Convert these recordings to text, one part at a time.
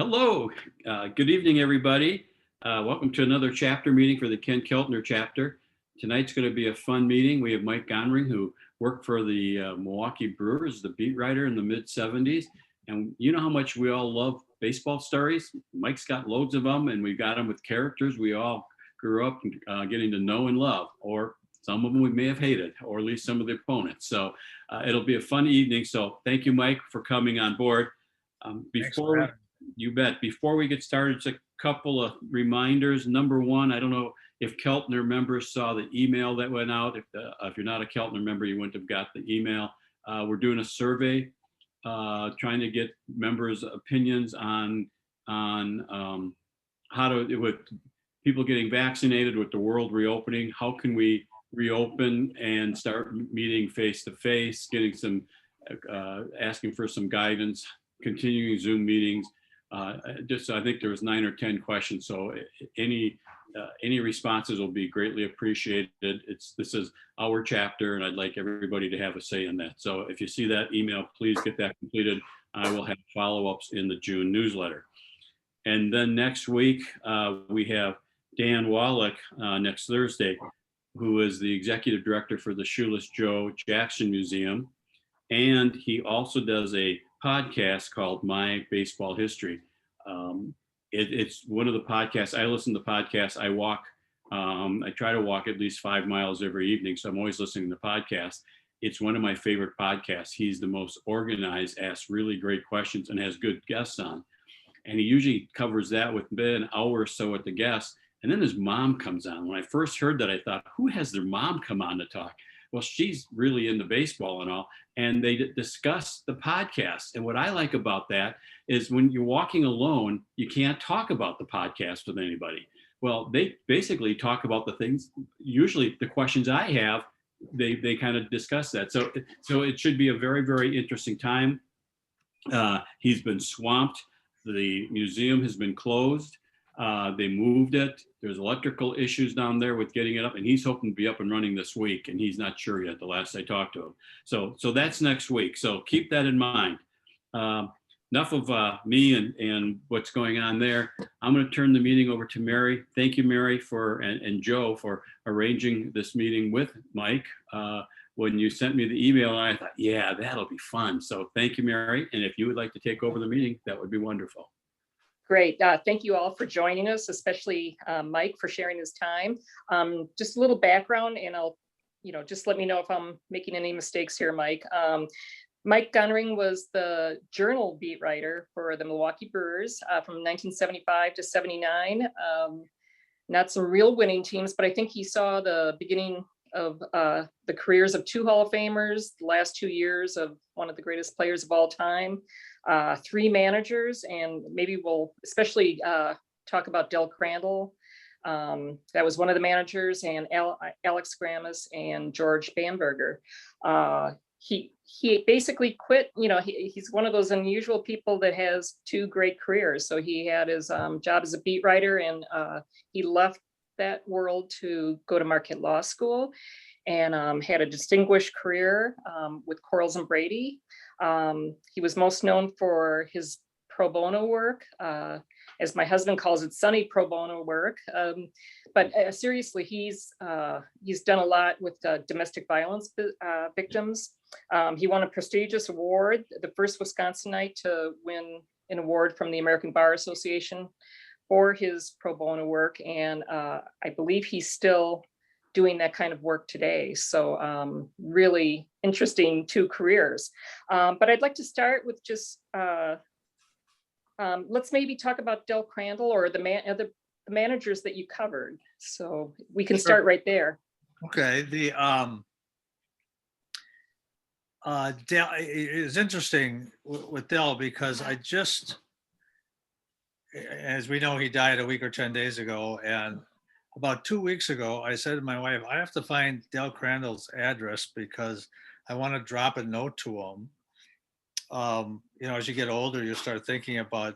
Hello, good evening, everybody. Welcome to another chapter meeting for the Ken Keltner chapter. Tonight's going to be a fun meeting. We have Mike Gonring, who worked for the Milwaukee Brewers, the beat writer in the mid-'70s. And you know how much we all love baseball stories. Mike's got loads of them, and we've got them with characters we all grew up getting to know and love, or some of them we may have hated, or at least some of the opponents. So it'll be a fun evening. So thank you, Mike, for coming on board. You bet. Before we get started, just a couple of reminders. Number one, I don't know if Keltner members saw the email that went out. If you're not a Keltner member, you wouldn't have got the email. We're doing a survey, trying to get members' opinions on how to, with people getting vaccinated, with the world reopening, how can we reopen and start meeting face to face, getting some, asking for some guidance, continuing Zoom meetings. I think there was 9 or 10 questions. So any responses will be greatly appreciated. This is our chapter, and I'd like everybody to have a say in that. So if you see that email, please get that completed. I will have follow-ups in the June newsletter. And then next week, we have Dan Wallach next Thursday, who is the executive director for the Shoeless Joe Jackson Museum. And he also does a podcast called My Baseball History. It's one of the podcasts. I listen to podcasts. I walk. I try to walk at least 5 miles every evening, so I'm always listening to podcasts. It's one of my favorite podcasts. He's the most organized, asks really great questions, and has good guests on. And he usually covers that with an hour or so with the guests. And then his mom comes on. When I first heard that, I thought, who has their mom come on to talk? Well, she's really into baseball and all, and they discuss the podcast. And what I like about that is when you're walking alone, you can't talk about the podcast with anybody. Well, they basically talk about the things, usually the questions I have, they kind of discuss that. So it should be a very, very interesting time. He's been swamped. The museum has been closed. They moved it. There's electrical issues down there with getting it up, and he's hoping to be up and running this week, and he's not sure yet, the last I talked to him. So that's next week. So keep that in mind. Enough of me and what's going on there. I'm going to turn the meeting over to Mary. Thank you, Mary, and Joe for arranging this meeting with Mike. When you sent me the email, I thought, yeah, that'll be fun. So thank you, Mary. And if you would like to take over the meeting, that would be wonderful. Great. Thank you all for joining us, especially Mike for sharing his time. Just a little background, and I'll, just let me know if I'm making any mistakes here, Mike. Mike Gonring was the Journal beat writer for the Milwaukee Brewers from 1975 to 79. Not some real winning teams, but I think he saw the beginning of the careers of 2 Hall of Famers, the last 2 years of one of the greatest players of all time, 3 managers, and maybe we'll especially talk about Del Crandall. That was one of the managers, and Alex Grammas and George Bamberger. He basically quit. He's one of those unusual people that has 2 great careers. So he had his job as a beat writer, and he left that world to go to Marquette Law School, and had a distinguished career with Quarles and Brady. He was most known for his pro bono work, as my husband calls it, sunny pro bono work. But seriously, he's done a lot with domestic violence victims. He won a prestigious award, the first Wisconsinite to win an award from the American Bar Association for his pro bono work. And I believe he's still doing that kind of work today. So really interesting 2 careers. But I'd like to start with just, let's maybe talk about Del Crandall, or the managers that you covered. So we can start right there. Okay. Del, it's interesting with Del, because as we know, he died a week or 10 days ago. And about 2 weeks ago, I said to my wife, I have to find Del Crandall's address because I want to drop a note to him. As you get older, you start thinking about,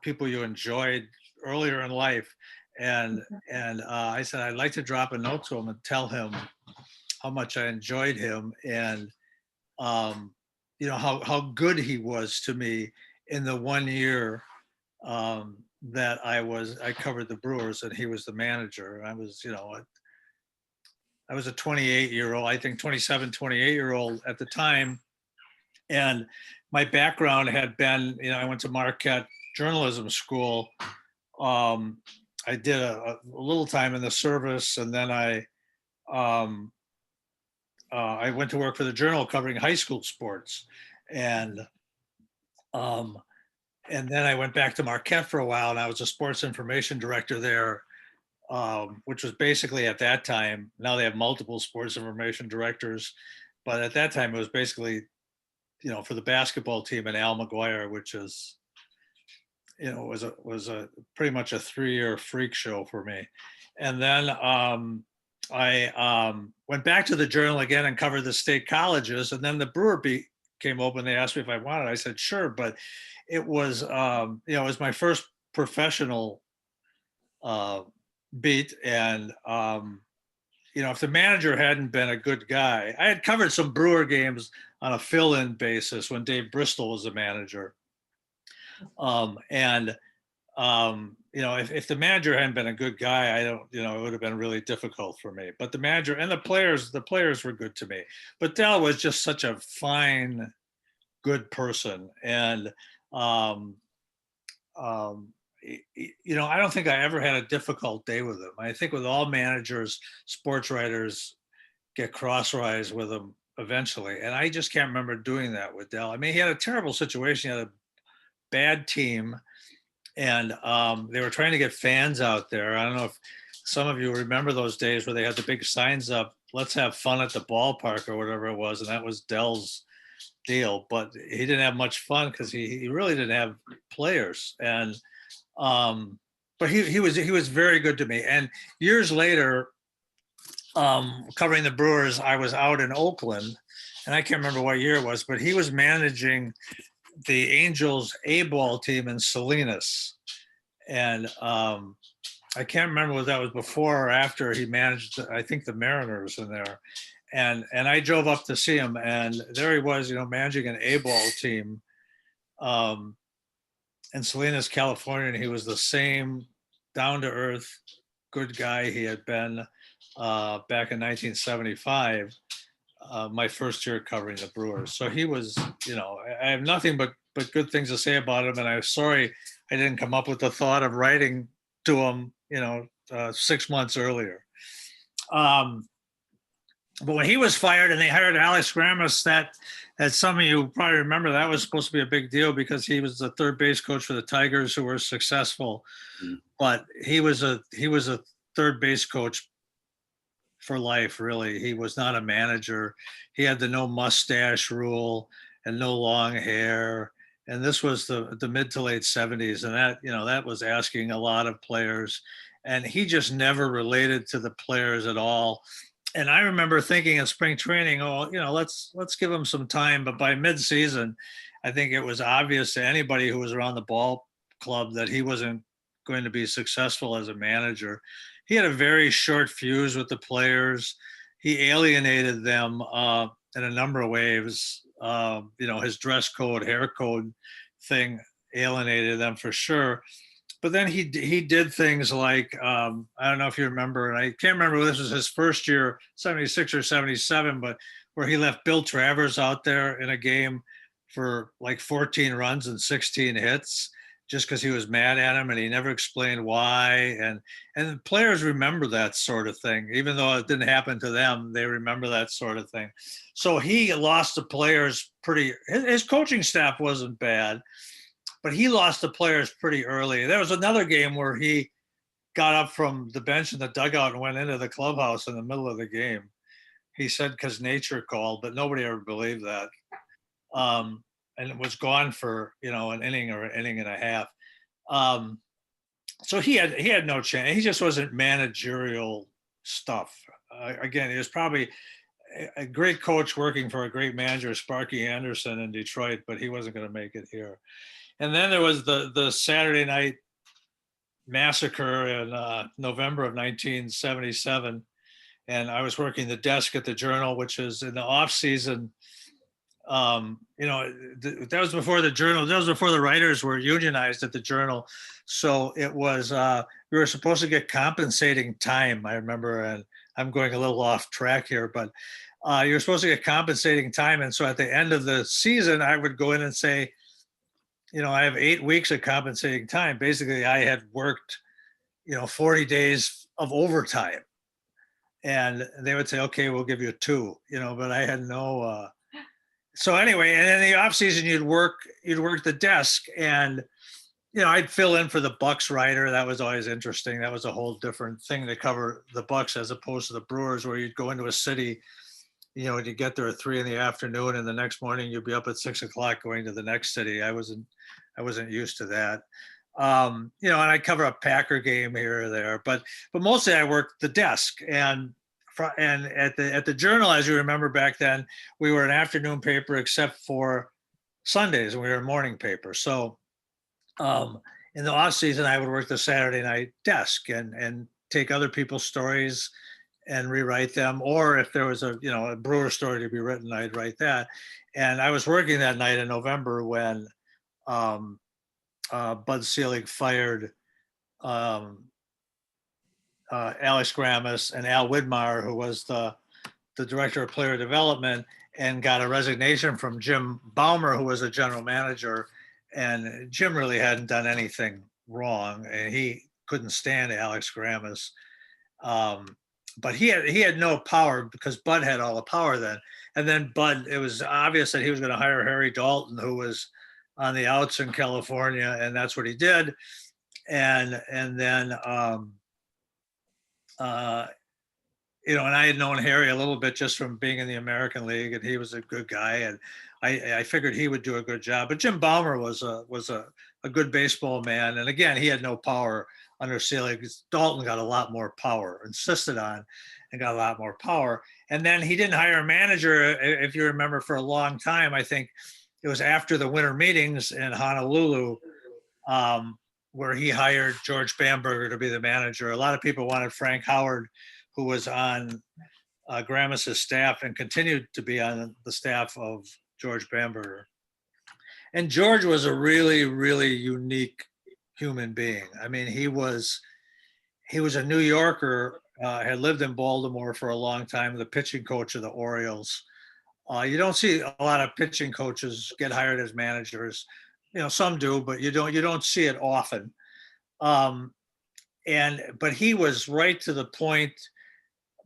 people you enjoyed earlier in life. And I said, I'd like to drop a note to him and tell him how much I enjoyed him, and how good he was to me in the 1 year that I covered the Brewers and he was the manager. I was, I was a 28-year-old, I think 27, 28-year-old at the time. And my background had been, I went to Marquette journalism school. I did a little time in the service, and then I went to work for the Journal covering high school sports, and then I went back to Marquette for a while, and I was a sports information director there, which was basically at that time. Now they have multiple sports information directors, but at that time it was basically, for the basketball team and Al McGuire, which is, was a pretty much a 3-year freak show for me. And then I went back to the Journal again and covered the state colleges. And then the Brewer beat came open. They asked me if I wanted. I said, sure. But it was, it was my first professional beat. And, if the manager hadn't been a good guy, I had covered some Brewer games on a fill-in basis when Dave Bristol was the manager. If the manager hadn't been a good guy, it would have been really difficult for me. But the manager and the players were good to me. But Del was just such a fine, good person. And, I don't think I ever had a difficult day with him. I think with all managers, sports writers get crosswise with him eventually. And I just can't remember doing that with Del. I mean, he had a terrible situation. He had a bad team, and they were trying to get fans out there. I don't know if some of you remember those days where they had the big signs up, let's have fun at the ballpark or whatever it was. And that was Del's deal, but he didn't have much fun because he really didn't have players. And, but he was very good to me. And years later, covering the Brewers, I was out in Oakland, and I can't remember what year it was, but he was managing the Angels A-ball team in Salinas. And I can't remember whether that was before or after he managed, I think, the Mariners in there. And I drove up to see him, and there he was, managing an A-ball team in Salinas, California. And he was the same down-to-earth, good guy he had been back in 1975. My first year covering the Brewers. So he was, I have nothing but good things to say about him. And I'm sorry I didn't come up with the thought of writing to him, 6 months earlier. But when he was fired and they hired Alex Ramis, that, as some of you probably remember, that was supposed to be a big deal because he was the third base coach for the Tigers, who were successful. But he was a third base coach for life, really. He was not a manager. He had the no mustache rule and no long hair. And this was the mid to late 70s. And that, that was asking a lot of players. And he just never related to the players at all. And I remember thinking in spring training, let's give him some time. But by mid-season, I think it was obvious to anybody who was around the ball club that he wasn't going to be successful as a manager. He had a very short fuse with the players. He alienated them in a number of ways. His dress code, hair code thing alienated them for sure. But then he did things like, I don't know if you remember, and I can't remember whether this was his first year, 76 or 77, but where he left Bill Travers out there in a game for like 14 runs and 16 hits. Just because he was mad at him, and he never explained why. And players remember that sort of thing, even though it didn't happen to them. They remember that sort of thing. So he lost the players his coaching staff wasn't bad, but he lost the players pretty early. There was another game where he got up from the bench in the dugout and went into the clubhouse in the middle of the game. He said because nature called, but nobody ever believed that. And it was gone for, an inning or an inning and a half. So he had no chance. He just wasn't managerial stuff. Again, he was probably a great coach working for a great manager, Sparky Anderson in Detroit, but he wasn't going to make it here. And then there was the Saturday night massacre in November of 1977. And I was working the desk at the Journal, which is in the off season. That was before the Journal. That was before the writers were unionized at the Journal. So it was, we were supposed to get compensating time. I remember, and I'm going a little off track here, but you're supposed to get compensating time. And so at the end of the season, I would go in and say, I have 8 weeks of compensating time. Basically, I had worked, 40 days of overtime. And they would say, okay, we'll give you 2, but I had no, so anyway, and in the off season, you'd work the desk, and I'd fill in for the Bucks writer. That was always interesting. That was a whole different thing to cover the Bucks as opposed to the Brewers, where you'd go into a city, and you get there at 3 p.m, and the next morning you'd be up at 6 o'clock going to the next city. I wasn't used to that. And I'd cover a Packer game here or there, but mostly I worked the desk. And at the Journal, as you remember back then, we were an afternoon paper except for Sundays, and we were a morning paper. So in the off season, I would work the Saturday night desk and take other people's stories and rewrite them. Or if there was a Brewer story to be written, I'd write that. And I was working that night in November when Bud Selig fired Alex Grammas and Al Widmar, who was the director of player development, and got a resignation from Jim Baumer, who was a general manager. And Jim really hadn't done anything wrong, and he couldn't stand Alex Grammas. But he had no power because Bud had all the power then. And then Bud, it was obvious that he was going to hire Harry Dalton, who was on the outs in California, and that's what he did. And then and I had known Harry a little bit just from being in the American League, and he was a good guy, and I figured he would do a good job. But Jim Baumer was a good baseball man, and again, he had no power under Selig. Dalton got a lot more power, insisted on, and got a lot more power. And then he didn't hire a manager, if you remember, for a long time. I think it was after the winter meetings in Honolulu, where he hired George Bamberger to be the manager. A lot of people wanted Frank Howard, who was on Grammas's staff and continued to be on the staff of George Bamberger. And George was a really, really unique human being. I mean, he was a New Yorker, had lived in Baltimore for a long time, the pitching coach of the Orioles. You don't see a lot of pitching coaches get hired as managers. Some do, but you don't see it often. But he was right to the point.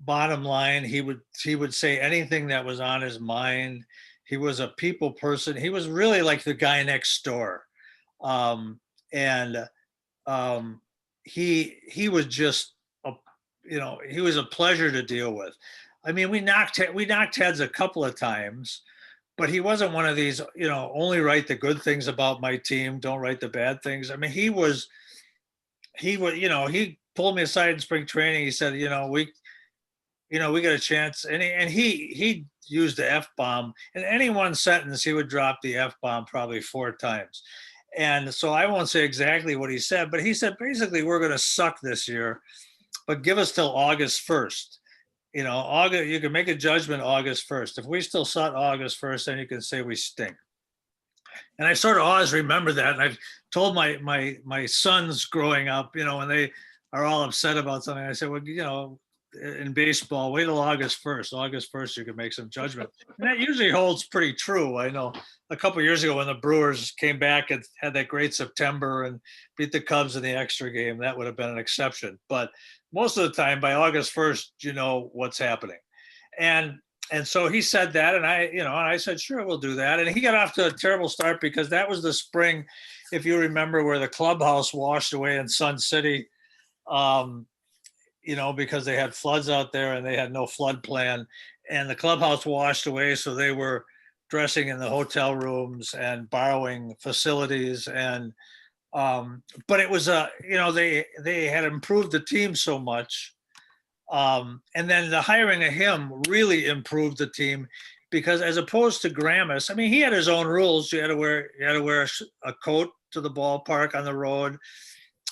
Bottom line, he would say anything that was on his mind. He was a people person. He was really like the guy next door. He was just he was a pleasure to deal with. I mean, we knocked heads a couple of times, but he wasn't one of these, only write the good things about my team, don't write the bad things. I mean, he pulled me aside in spring training. He said, we got a chance. And he used the F-bomb. In any one sentence, he would drop the F-bomb probably 4 times. And so I won't say exactly what he said, but he said, basically, we're going to suck this year, but give us till August 1st. August, you can make a judgment August 1st. If we still suck August 1st, then you can say we stink. And I sort of always remember that. And I've told my sons growing up, when they are all upset about something, I said, well, in baseball, wait till August 1st. August 1st, you can make some judgment. And that usually holds pretty true. I know a couple of years ago when the Brewers came back and had that great September and beat the Cubs in the extra game, that would have been an exception. But most of the time, by August 1st, you know what's happening. And so he said that, and I said, sure, we'll do that. And he got off to a terrible start because that was the spring, if you remember, where the clubhouse washed away in Sun City. Because they had floods out there and they had no flood plan, and the clubhouse washed away. So they were dressing in the hotel rooms and borrowing facilities. And, but it was, they had improved the team so much. And then the hiring of him really improved the team because as opposed to Grammas, I mean, he had his own rules. You had to wear a coat to the ballpark on the road.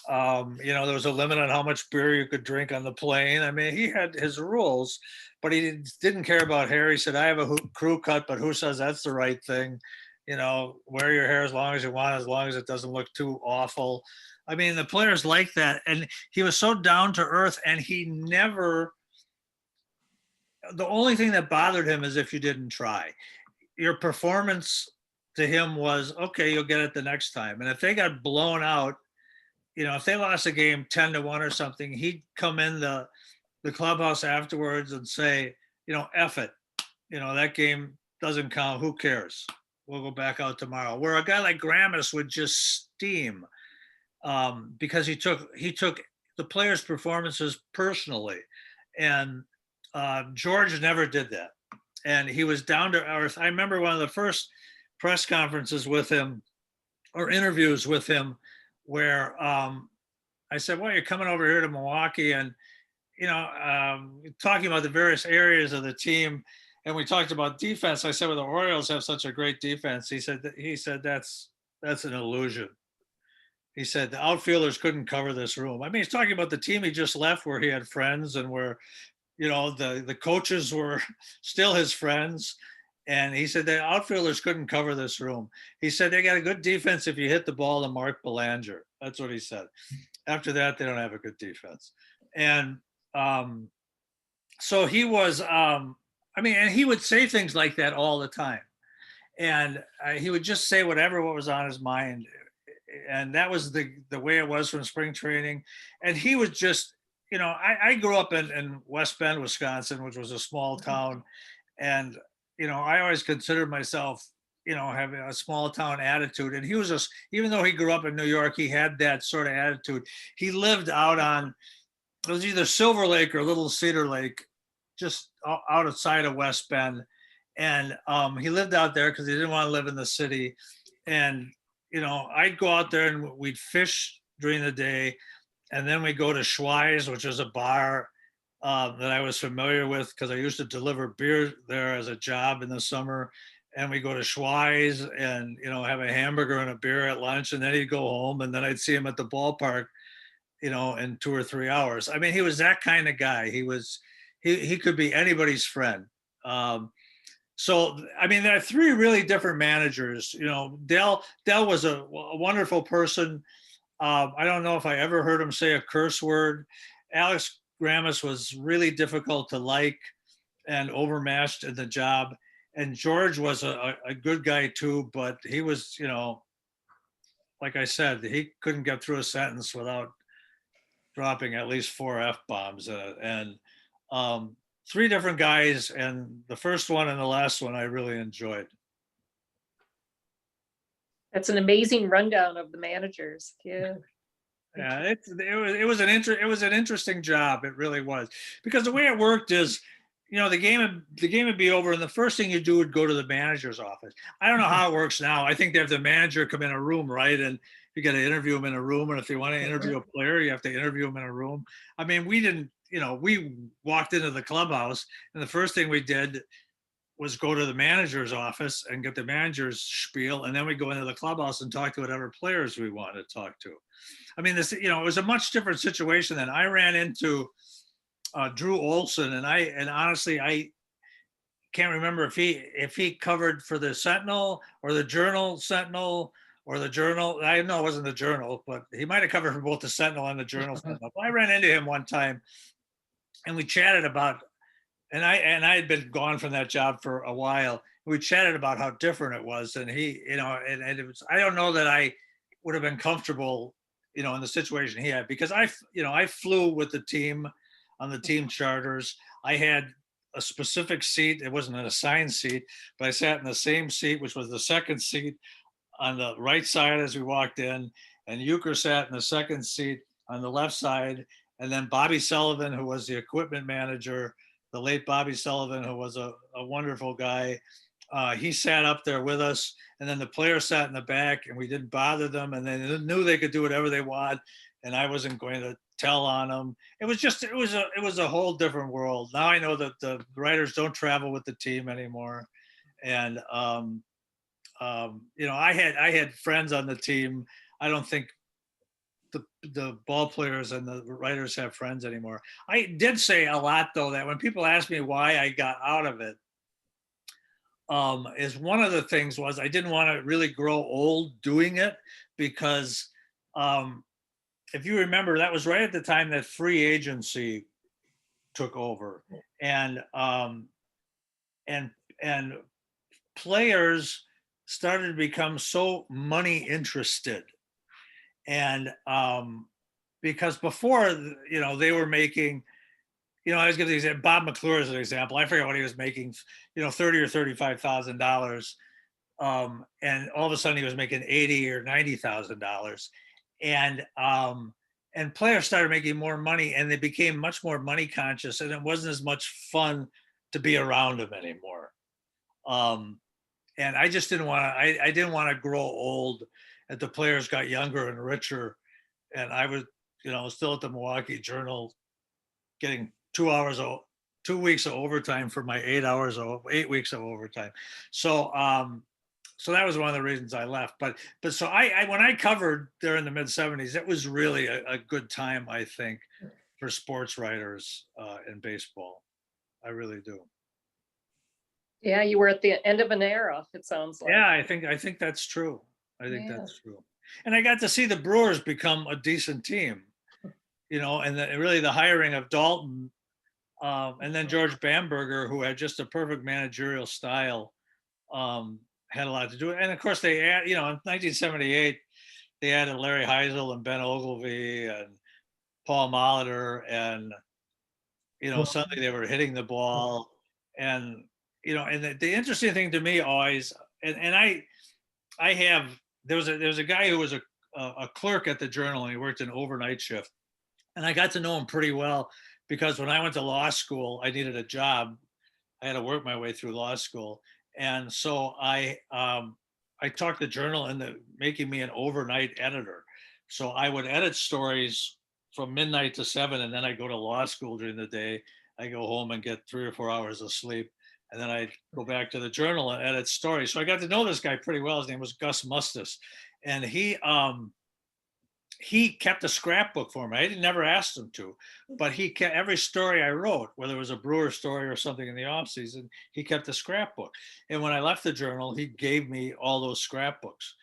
There was a limit on how much beer you could drink on the plane. I mean, he had his rules, but he didn't care about hair. He said, I have a crew cut, but who says that's the right thing? You know, wear your hair as long as you want, as long as it doesn't look too awful. I mean, the players like that. And he was so down to earth, and he never, the only thing that bothered him is if you didn't try. Your performance to him was, okay, you'll get it the next time. And if they got blown out, you know, if they lost a game 10-1 or something, he'd come in the clubhouse afterwards and say, you know, F it. You know, that game doesn't count. Who cares? We'll go back out tomorrow. Where a guy like Gramis would just steam because he took the players' performances personally. And George never did that. And he was down to earth. I remember one of the first press conferences with him or interviews with him where I said, well, you're coming over here to Milwaukee and, you know, talking about the various areas of the team. And we talked about defense. I said, well, the Orioles have such a great defense. He said, that's an illusion. He said, the outfielders couldn't cover this room. I mean, he's talking about the team he just left where he had friends and where, you know, the coaches were still his friends. And he said the outfielders couldn't cover this room. He said they got a good defense if you hit the ball to Mark Belanger. That's what he said. After that, they don't have a good defense. And so he was, I mean, and he would say things like that all the time. And he would just say what was on his mind. And that was the way it was from spring training. And he was just, you know, I grew up in West Bend, Wisconsin, which was a small town. And, you know, I always considered myself, you know, having a small town attitude. And he was just, even though he grew up in New York, he had that sort of attitude. He lived out on, it was either Silver Lake or Little Cedar Lake, just outside of West Bend. And he lived out there because he didn't want to live in the city. And, you know, I'd go out there and we'd fish during the day. And then we go to Schwei's, which is a bar that I was familiar with because I used to deliver beer there as a job in the summer. And we go to Schwei's and, you know, have a hamburger and a beer at lunch. And then he'd go home and then I'd see him at the ballpark, you know, in 2 or 3 hours. I mean, he was that kind of guy. He could be anybody's friend. So, I mean, there are 3 really different managers. You know, Dell was a wonderful person. I don't know if I ever heard him say a curse word. Alex Gramis was really difficult to like and overmatched in the job. And George was a good guy too, but he was, you know, like I said, he couldn't get through a sentence without dropping at least 4 F-bombs. And 3 different guys, and the first one and the last one I really enjoyed. That's an amazing rundown of the managers. Yeah. Yeah, it was an interesting job. It really was, because the way it worked is, you know, the game would be over, and the first thing you do would go to the manager's office. I don't know how it works now. I think they have the manager come in a room, right? And you got to interview him in a room, and if you want to interview a player, you have to interview him in a room. I mean, we didn't, you know, we walked into the clubhouse, and the first thing we did was go to the manager's office and get the manager's spiel, and then we go into the clubhouse and talk to whatever players we wanted to talk to. I mean, this, you know, it was a much different situation than I ran into Drew Olson, and honestly, I can't remember if he covered for the Sentinel or the Sentinel or the Journal. I know it wasn't the Journal, but he might have covered for both the Sentinel and the Journal. Sentinel. I ran into him one time, and we chatted about. And I had been gone from that job for a while. We chatted about how different it was, and he, you know, and it was. I don't know that I would have been comfortable, you know, in the situation he had, because I flew with the team on the team charters. I had a specific seat. It wasn't an assigned seat, but I sat in the same seat, which was the second seat on the right side as we walked in, and Euchre sat in the second seat on the left side, and then Bobby Sullivan, who was the equipment manager. The late Bobby Sullivan, who was a wonderful guy, he sat up there with us, and then the players sat in the back, and we didn't bother them, and they knew they could do whatever they want, and I wasn't going to tell on them. It was a whole different world. Now I know that the writers don't travel with the team anymore, and you know, I had friends on the team. I don't think the ball players and the writers have friends anymore. I did say a lot though that when people ask me why I got out of it, is one of the things was I didn't want to really grow old doing it because if you remember, that was right at the time that free agency took over, and and players started to become so money interested, and because before, they were making, I was going to say Bob McClure as an example. I forget what he was making, $30,000 or $35,000, and all of a sudden he was making $80,000 or $90,000, and players started making more money, and they became much more money conscious, and it wasn't as much fun to be around them anymore. And I just didn't want to. I didn't want to grow old, as the players got younger and richer, and I was, still at the Milwaukee Journal, getting 2 weeks of overtime for my 8 weeks of overtime. So so that was one of the reasons I left. But so I when I covered there in the mid 70s, it was really a good time, I think, for sports writers in baseball. I really do. Yeah, you were at the end of an era, it sounds like. Yeah, I think that's true. I think that's true. And I got to see the Brewers become a decent team, and really the hiring of Dalton, and then George Bamberger, who had just a perfect managerial style, had a lot to do with it. And of course they in 1978, they added Larry Heisel and Ben Ogilvy and Paul Molitor, and suddenly they were hitting the ball. And and the interesting thing to me always, and I have, there was a guy who was a clerk at the Journal, and he worked an overnight shift, and I got to know him pretty well because when I went to law school, I needed a job. I had to work my way through law school, and so I talked the Journal into making me an overnight editor. So I would edit stories from midnight to 7, and then I go to law school during the day. I go home and get 3 or 4 hours of sleep, and then I go back to the Journal and edit stories. So I got to know this guy pretty well. His name was Gus Mustis, and he kept a scrapbook for me. I never asked him to, but he kept every story I wrote, whether it was a Brewer story or something in the off season, he kept a scrapbook. And when I left the Journal, he gave me all those scrapbooks.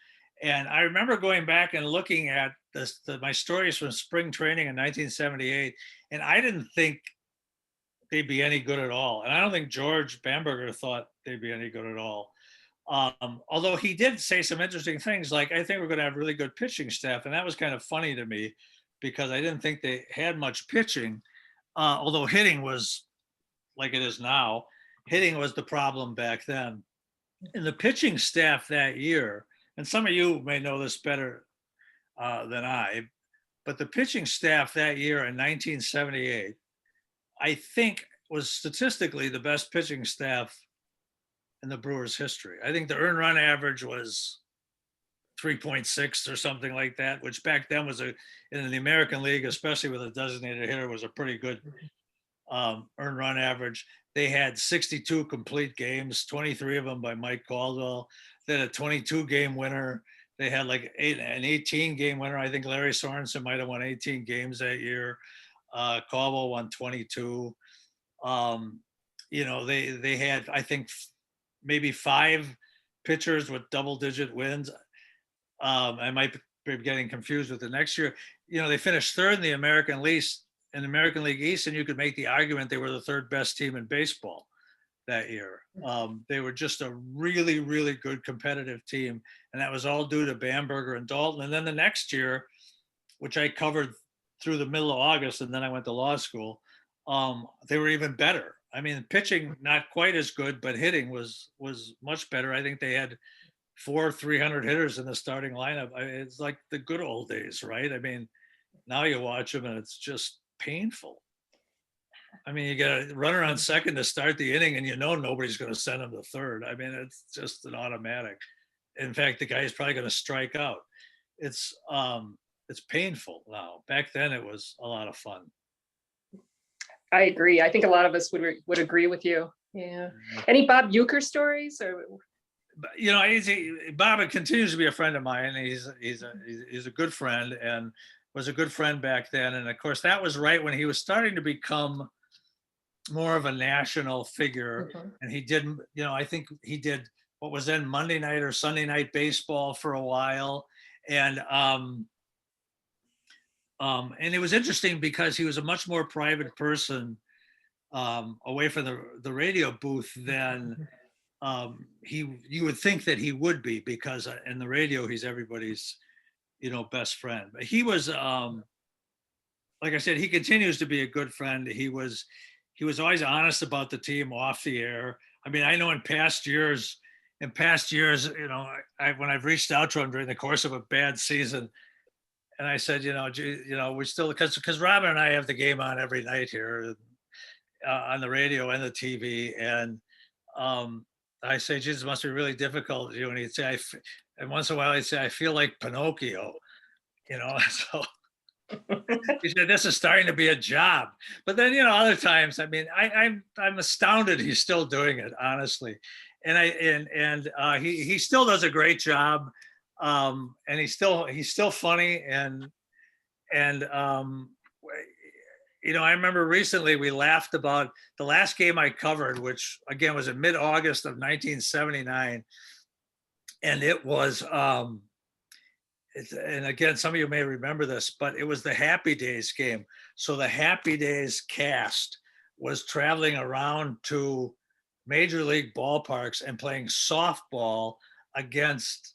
And I remember going back and looking at my stories from spring training in 1978, and I didn't think they'd be any good at all. And I don't think George Bamberger thought they'd be any good at all. Although he did say some interesting things, like, I think we're going to have really good pitching staff. And that was kind of funny to me because I didn't think they had much pitching, although hitting was like it is now. Hitting was the problem back then. And the pitching staff that year, and some of you may know this better than I, but the pitching staff that year in 1978, I think was statistically the best pitching staff in the Brewers' history. I think the earned run average was 3.6 or something like that, which back then was in the American League, especially with a designated hitter, was a pretty good earned run average. They had 62 complete games, 23 of them by Mike Caldwell. They had a 22-game winner. They had like an 18-game winner. I think Larry Sorensen might have won 18 games that year. Caldwell won 22. They had, I think, maybe 5 pitchers with double-digit wins. I might be getting confused with the next year. They finished third in the American League East, and you could make the argument they were the third best team in baseball that year. They were just a really, really good competitive team, and that was all due to Bamberger and Dalton. And then the next year, which I covered through the middle of August, and then I went to law school, they were even better. I mean, pitching not quite as good, but hitting was much better. I think they had 4 300 hitters in the starting lineup. It's like the good old days, right? I mean, now you watch them and it's just painful. I mean, you got a runner on second to start the inning, and nobody's going to send him to third. I mean, it's just an automatic. In fact, the guy is probably going to strike out. It's painful now. Back then, it was a lot of fun. I agree. I think a lot of us would agree with you. Yeah. Any Bob Uecker stories? Or Bob continues to be a friend of mine. He's a good friend, and was a good friend back then. And of course, that was right when he was starting to become more of a national figure. Mhm. And he did, I think he did what was then Monday night or Sunday night baseball for a while. And it was interesting because he was a much more private person away from the radio booth than you would think that he would be, because in the radio he's everybody's best friend. But he was like I said, he continues to be a good friend. He was always honest about the team off the air. I mean, I know in past years, when I've reached out to him during the course of a bad season, and I said, we still, because Robin and I have the game on every night here on the radio and the TV, and I say, Jesus, it must be really difficult. And he'd say, and once in a while he'd say, I feel like Pinocchio, so. He said, this is starting to be a job. But then, other times, I mean, I'm astounded he's still doing it, honestly. And he still does a great job. And he's still funny. And I remember recently we laughed about the last game I covered, which again was in mid-August of 1979. And it was, and again, some of you may remember this, but it was the Happy Days game. So the Happy Days cast was traveling around to major league ballparks and playing softball against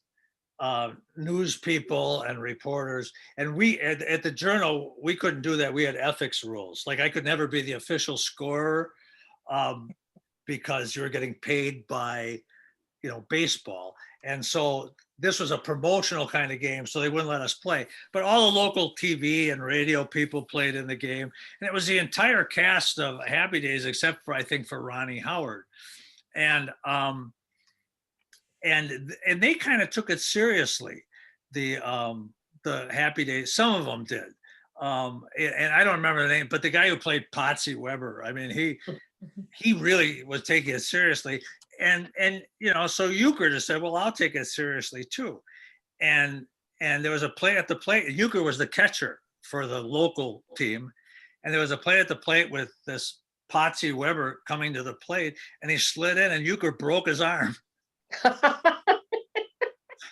news people and reporters. And we at the Journal, we couldn't do that. We had ethics rules. Like I could never be the official scorer because you were getting paid by baseball. And so this was a promotional kind of game, so they wouldn't let us play. But all the local TV and radio people played in the game. And it was the entire cast of Happy Days, except for, I think, for Ronnie Howard. And they kind of took it seriously, the Happy Days. Some of them did. And I don't remember the name, but the guy who played Potsy Weber, I mean, he really was taking it seriously. And so Euchre just said, well, I'll take it seriously too. And there was a play at the plate. Euchre was the catcher for the local team. And there was a play at the plate with this Potsy Weber coming to the plate, and he slid in and Euchre broke his arm.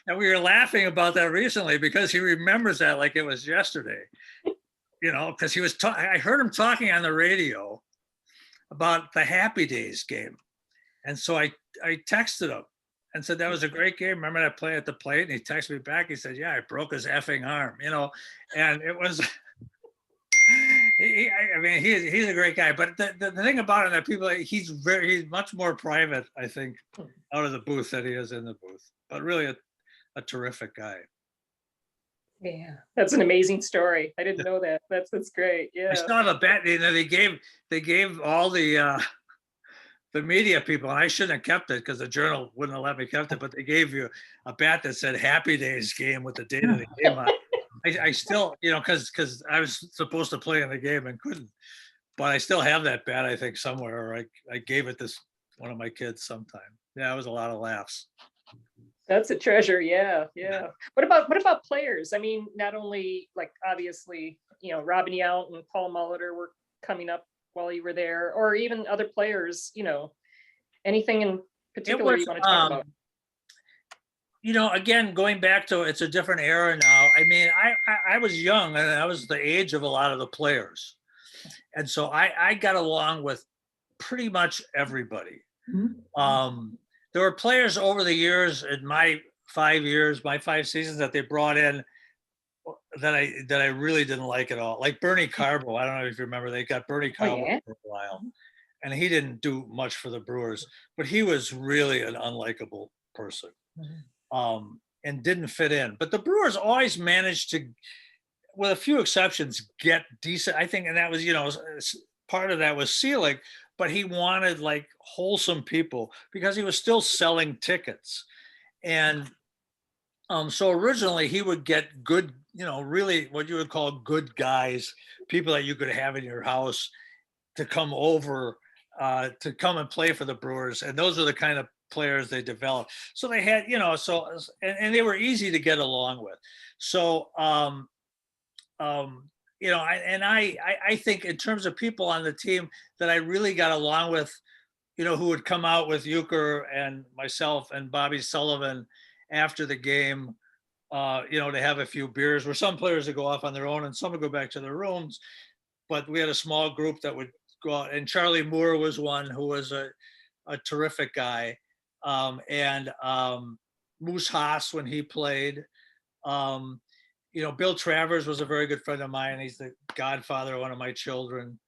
And we were laughing about that recently because he remembers that like it was yesterday, because he was I heard him talking on the radio about the Happy Days game. And so I texted him and said, that was a great game. Remember that play at the plate? And he texted me back. He said, yeah, I broke his effing arm, and it was, he's a great guy. But the thing about him that people, he's much more private, I think, out of the booth than he is in the booth, but really a terrific guy. Yeah, that's an amazing story. I didn't know that. That's great. Yeah. I still have a bet. They gave all the media people, and I shouldn't have kept it because the Journal wouldn't have let me kept it, but they gave you a bat that said Happy Days game with the date of the game on. I still, because I was supposed to play in the game and couldn't, but I still have that bat, I think, somewhere, or I gave it to one of my kids sometime. Yeah, it was a lot of laughs. That's a treasure. Yeah. What about players? I mean, not only like obviously, Robin Yount and Paul Molitor were coming up while you were there, or even other players, anything in particular you want to talk about? Again, going back to, it's a different era now. I mean, I was young and I was the age of a lot of the players. And so I got along with pretty much everybody. Mm-hmm. There were players over the years in my 5 seasons that they brought in that I really didn't like at all. Like Bernie Carbo. I don't know if you remember, they got Bernie Carbo for a while. And he didn't do much for the Brewers, but he was really an unlikable person. And didn't fit in. But the Brewers always managed to, with a few exceptions, get decent, I think, and that was, part of that was Selig, but he wanted like wholesome people because he was still selling tickets. And so originally he would get good, really what you would call good guys, people that you could have in your house to come over, to come and play for the Brewers. And those are the kind of players they developed. So they had, and they were easy to get along with. So you know, I think in terms of people on the team that I really got along with, you know, who would come out with Euchre and myself and Bobby Sullivan after the game, you know, to have a few beers, where some players would go off on their own and some would go back to their rooms. But we had a small group that would go out, and Charlie Moore was one who was a terrific guy. And Moose Haas when he played. You know, Bill Travers was a very good friend of mine. He's the godfather of one of my children.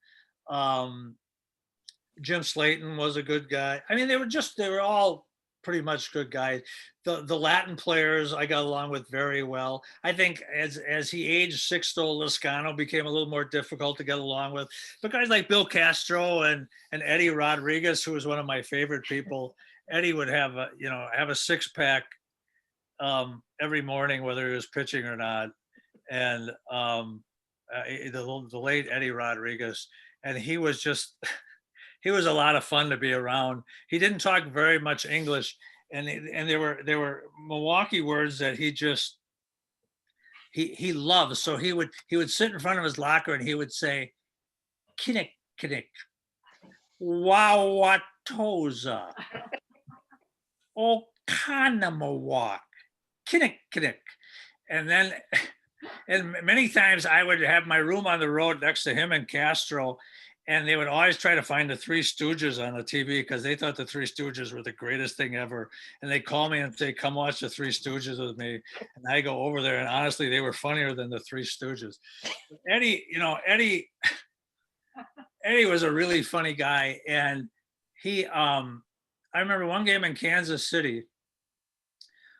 Jim Slayton was a good guy. I mean, they were all pretty much good guys. The Latin players I got along with very well. I think as he aged, Sixto Lizcano became a little more difficult to get along with. But guys like Bill Castro and Eddie Rodriguez, who was one of my favorite people, Eddie would have a six-pack every morning, whether he was pitching or not. And the late Eddie Rodriguez, and he was just he was a lot of fun to be around. He didn't talk very much English, and there were Milwaukee words that he loved. So he would sit in front of his locker and he would say, "Kinnick, kinnick, wawatoza, Okanamawak, kinnick, kinnick," and then. And many times I would have my room on the road next to him and Castro, and they would always try to find the Three Stooges on the TV because they thought the Three Stooges were the greatest thing ever. And they call me and say, "Come watch the Three Stooges with me." And I go over there, and honestly, they were funnier than the Three Stooges. Eddie was a really funny guy, and I remember one game in Kansas City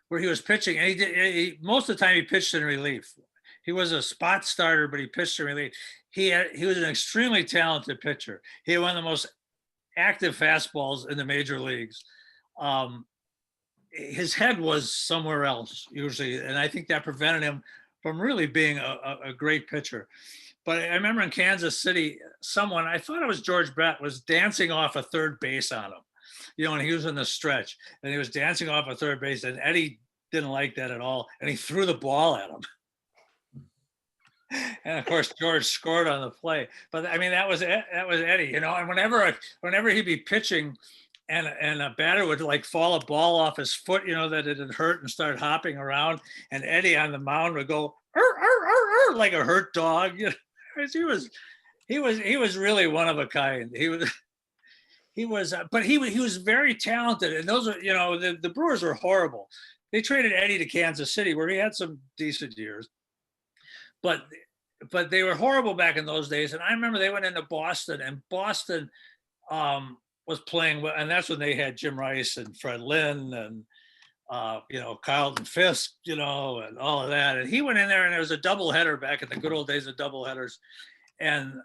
where he was pitching, and he most of the time he pitched in relief. He was a spot starter, but he pitched in relief. He was an extremely talented pitcher. He had one of the most active fastballs in the major leagues. His head was somewhere else usually, and I think that prevented him from really being a great pitcher. But I remember in Kansas City, someone, I thought it was George Brett, was dancing off a third base on him. You know, and he was in the stretch, and he was dancing off a third base, and Eddie didn't like that at all, and he threw the ball at him. And of course, George scored on the play. But I mean, that was Eddie, you know. And whenever he'd be pitching, and a batter would like fall a ball off his foot, you know, that it had hurt, and start hopping around, and Eddie on the mound would go like a hurt dog. You know, he was really one of a kind. But he was very talented, and those are, you know, the Brewers were horrible. They traded Eddie to Kansas City, where he had some decent years, but they were horrible back in those days. And I remember they went into Boston, and Boston was playing, and that's when they had Jim Rice and Fred Lynn and you know, Carlton Fisk, you know, and all of that. And he went in there, and there was a doubleheader back in the good old days of doubleheaders, and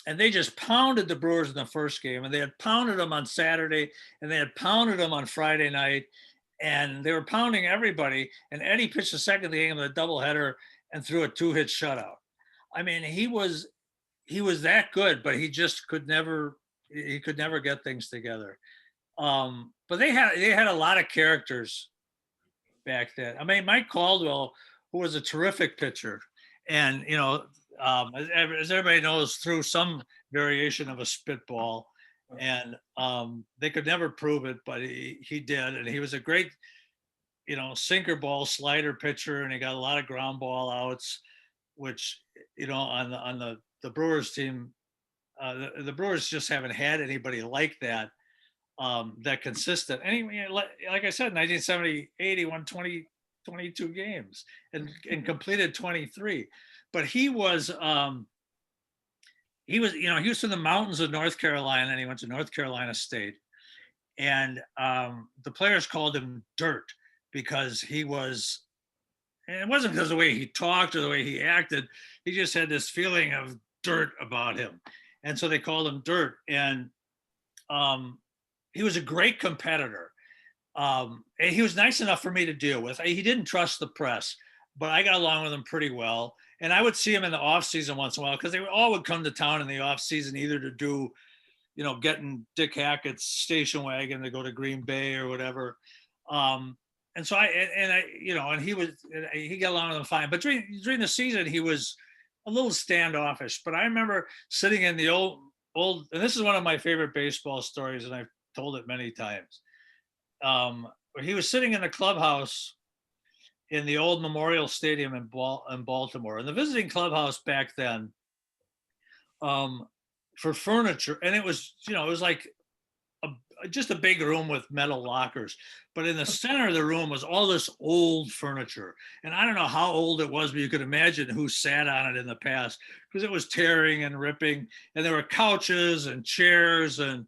they just pounded the Brewers in the first game, and they had pounded them on Saturday, and they had pounded them on Friday night, and they were pounding everybody. And Eddie pitched the second game of the doubleheader and threw a 2-hit shutout. I mean, he was that good, but he just could never get things together. But they had a lot of characters back then. I mean, Mike Caldwell, who was a terrific pitcher, and you know, as everybody knows, threw some variation of a spitball, and they could never prove it, but he did, and he was a great, you know, sinker ball slider pitcher, and he got a lot of ground ball outs, which, you know, on the Brewers team, the Brewers just haven't had anybody like that, that consistent. Anyway, like I said, 1978, he won 22 games and completed 23. But he was from the mountains of North Carolina, and he went to North Carolina State. And the players called him Dirt because he was, and it wasn't because of the way he talked or the way he acted. He just had this feeling of dirt about him. And so they called him Dirt. And he was a great competitor. And he was nice enough for me to deal with. He didn't trust the press, but I got along with him pretty well. And I would see him in the off season once in a while, because they all would come to town in the off season, either to do, you know, getting Dick Hackett's station wagon to go to Green Bay or whatever. so he got along with them fine. But during the season, he was a little standoffish. But I remember sitting in the old, and this is one of my favorite baseball stories, and I've told it many times. He was sitting in the clubhouse in the old Memorial Stadium in Baltimore, and the visiting clubhouse back then, for furniture, and it was like just a big room with metal lockers, but in the center of the room was all this old furniture, and I don't know how old it was, but you could imagine who sat on it in the past, because it was tearing and ripping, and there were couches and chairs, and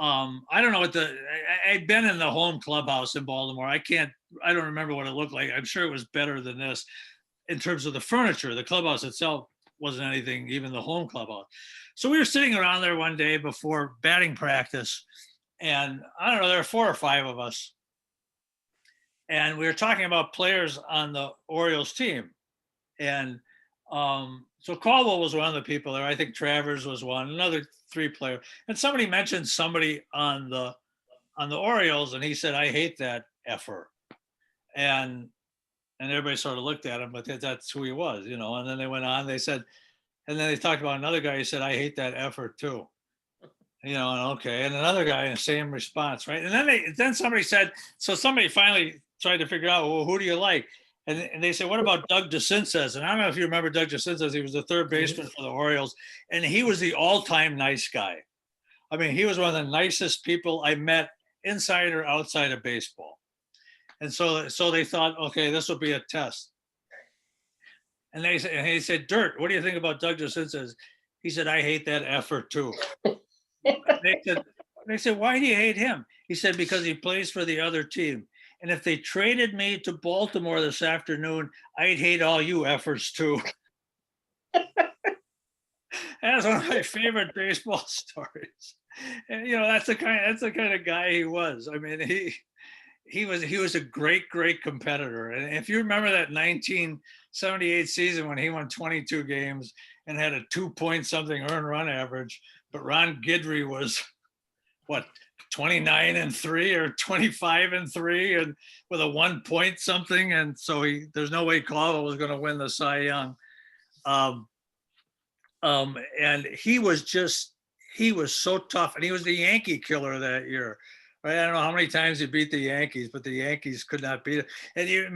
I don't know I'd been in the home clubhouse in Baltimore. I don't remember what it looked like. I'm sure it was better than this in terms of the furniture. The clubhouse itself wasn't anything, even the home clubhouse. So we were sitting around there one day before batting practice, and I don't know, there were 4 or 5 of us. And we were talking about players on the Orioles team. And so Caldwell was one of the people there. I think Travers was one, another 3 players. And somebody mentioned somebody on the Orioles, and he said, "I hate that effer." And everybody sort of looked at him, but that's who he was, And then they went on, and then they talked about another guy. He said, "I hate that effer too." And okay. And another guy in the same response, right? And then somebody said, so somebody finally tried to figure out, well, who do you like? And they said, what about Doug DeCinces? And I don't know if you remember Doug DeCinces. He was the third baseman for the Orioles, and he was the all-time nice guy. I mean, he was one of the nicest people I met inside or outside of baseball. And so they thought, okay, this will be a test. And he said, "Dirt, what do you think about Doug DeCinces?" He said, "I hate that effort too." They said, "Why do you hate him?" He said, "Because he plays for the other team. And if they traded me to Baltimore this afternoon, I'd hate all you efforts too." That's one of my favorite baseball stories. And that's the kind of guy he was. I mean, he was a great competitor. And if you remember that 1978 season when he won 22 games and had a 2-point-something earned run average, but Ron Guidry was what, 29-3 or 25-3 and with a 1-point-something, and so there's no way Caldwell was going to win the Cy Young. And he was so tough, and he was the Yankee killer that year. Right? I don't know how many times he beat the Yankees, but the Yankees could not beat it. And you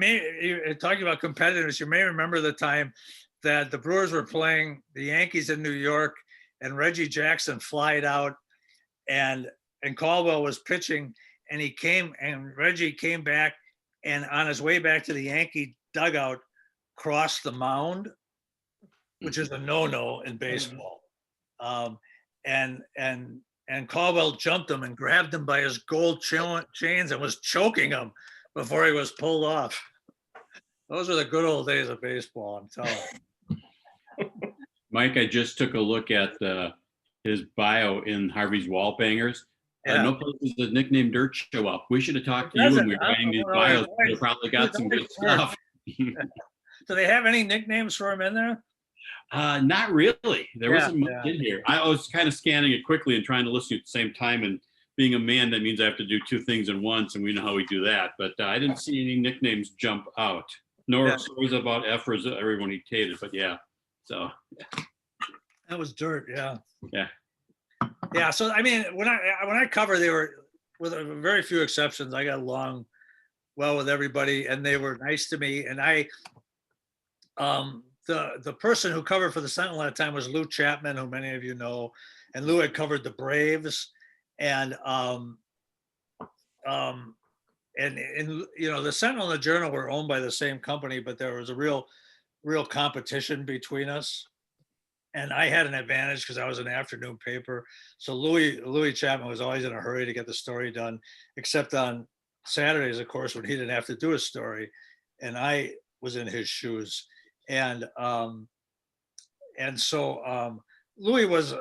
talking about competitiveness, you may remember the time that the Brewers were playing the Yankees in New York, and Reggie Jackson flied out, and Caldwell was pitching, and Reggie came back, and on his way back to the Yankee dugout, crossed the mound, which is a no-no in baseball. And Caldwell jumped him and grabbed him by his gold chains and was choking him before he was pulled off. Those are the good old days of baseball, I'm telling you. Mike, I just took a look at his bio in Harvey's Wall Bangers. Yeah. No place does the nickname Dirt show up. We should have talked to you when we were writing these bios. We probably got some good stuff. Do they have any nicknames for him in there? Not really. There wasn't much in here. I was kind of scanning it quickly and trying to listen at the same time. And being a man, that means I have to do 2 things at once, and we know how we do that. But I didn't see any nicknames jump out. Nor stories about effers everyone he hated. But so that was Dirt. Yeah. So I mean, when I cover, they were, with very few exceptions, I got along well with everybody, and they were nice to me. And the person who covered for the Sentinel at the time was Lou Chapman, who many of you know, and Lou had covered the Braves, and the Sentinel and the Journal were owned by the same company, but there was a real competition between us, and I had an advantage because I was an afternoon paper. So Louis Chapman was always in a hurry to get the story done, except on Saturdays, of course, when he didn't have to do a story, and I was in his shoes. And so Louis was a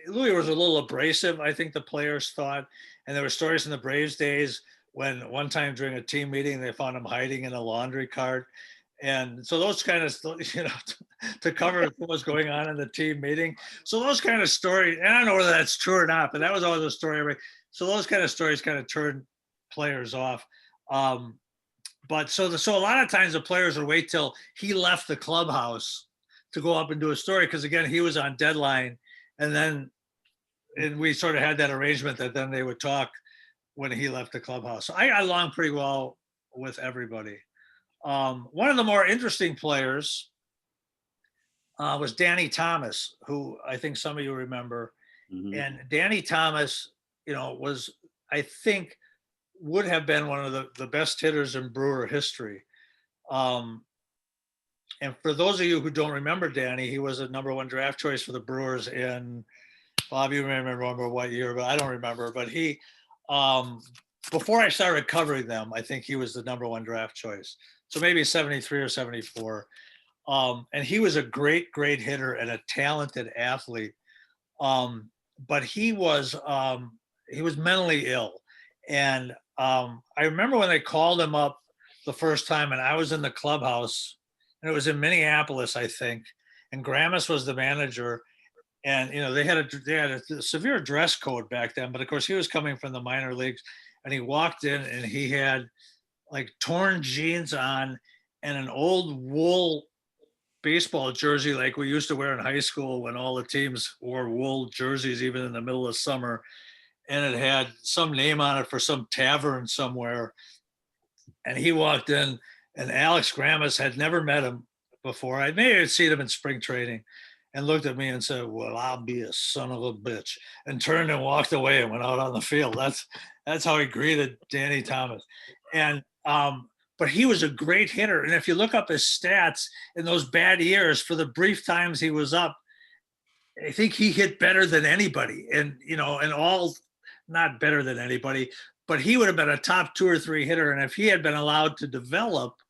little abrasive, I think the players thought. And there were stories in the Braves days when one time during a team meeting, they found him hiding in a laundry cart. And so those kind of, to cover what was going on in the team meeting. So those kind of stories, and I don't know whether that's true or not, but that was always a story. So those kind of stories kind of turned players off. But so a lot of times the players would wait till he left the clubhouse to go up and do a story, because again, he was on deadline, and we sort of had that arrangement that then they would talk when he left the clubhouse. So I got along pretty well with everybody. One of the more interesting players was Danny Thomas, who I think some of you remember. Mhm. And Danny Thomas, was, I think, would have been one of the best hitters in Brewer history. And for those of you who don't remember Danny, he was a #1 draft choice for the Brewers in, Bob, you may remember what year, but I don't remember. But he, before I started covering them, I think he was the #1 draft choice. So maybe 73 or 74. And he was a great hitter and a talented athlete. But he was mentally ill. And I remember when they called him up the first time, and I was in the clubhouse, and it was in Minneapolis, I think, and Gramis was the manager. And they had a severe dress code back then, but of course he was coming from the minor leagues, and he walked in and he had like torn jeans on and an old wool baseball jersey like we used to wear in high school when all the teams wore wool jerseys even in the middle of summer, and it had some name on it for some tavern somewhere. And he walked in, and Alex Gramis had never met him before. I may have seen him in spring training, and looked at me and said, "Well, I'll be a son of a bitch," and turned and walked away and went out on the field. That's how he greeted Danny Thomas. And but he was a great hitter. And if you look up his stats in those bad years, for the brief times he was up, I think he hit better than anybody. And and all, not better than anybody, but he would have been a top 2 or 3 hitter. And if he had been allowed to develop,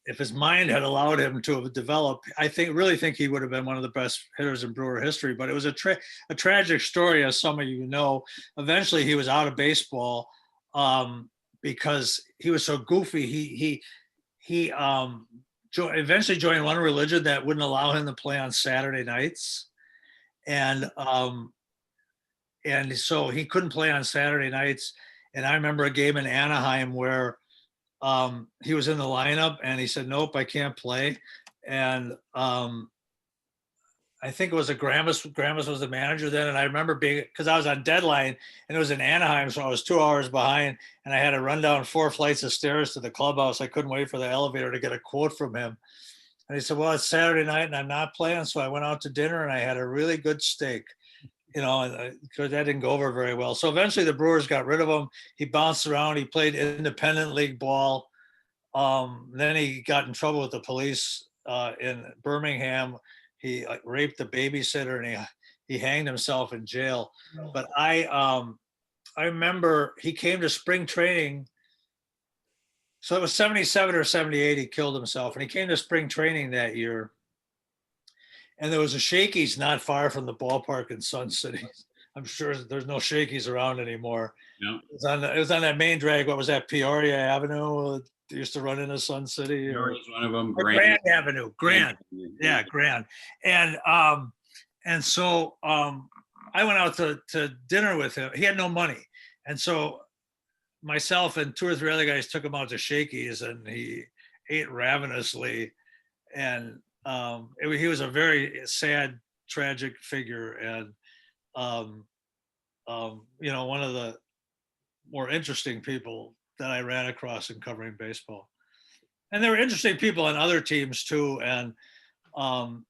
if his mind had allowed him to develop, I really think he would have been one of the best hitters in Brewer history. But it was a tragic story, as some of you know. Eventually, he was out of baseball because he was so goofy. He eventually joined one religion that wouldn't allow him to play on Saturday nights, and so he couldn't play on Saturday nights. And I remember a game in Anaheim where he was in the lineup, and he said, "Nope, I can't play." And I think it was Gramis was the manager then. And I remember because I was on deadline, and it was in Anaheim, so I was 2 hours behind, and I had to run down 4 flights of stairs to the clubhouse. I couldn't wait for the elevator to get a quote from him. And he said, "Well, it's Saturday night and I'm not playing." So I went out to dinner and I had a really good steak, because that didn't go over very well. So eventually the Brewers got rid of him. He bounced around. He played independent league ball. Then he got in trouble with the police in Birmingham. He raped the babysitter, and he hanged himself in jail. But I remember he came to spring training. So it was 77 or 78. He killed himself, and he came to spring training that year. And there was a Shakey's not far from the ballpark in Sun City. I'm sure there's no Shakey's around anymore. Yeah. It was on that main drag. What was that? Peoria Avenue. They used to run into Sun City. Peoria is one of them. Grand Avenue. Grand. Yeah, Grand. And so I went out to dinner with him. He had no money, and so myself and 2 or 3 other guys took him out to Shakey's, and he ate ravenously. And he was a very sad, tragic figure, and one of the more interesting people that I ran across in covering baseball. And there were interesting people on other teams too, and and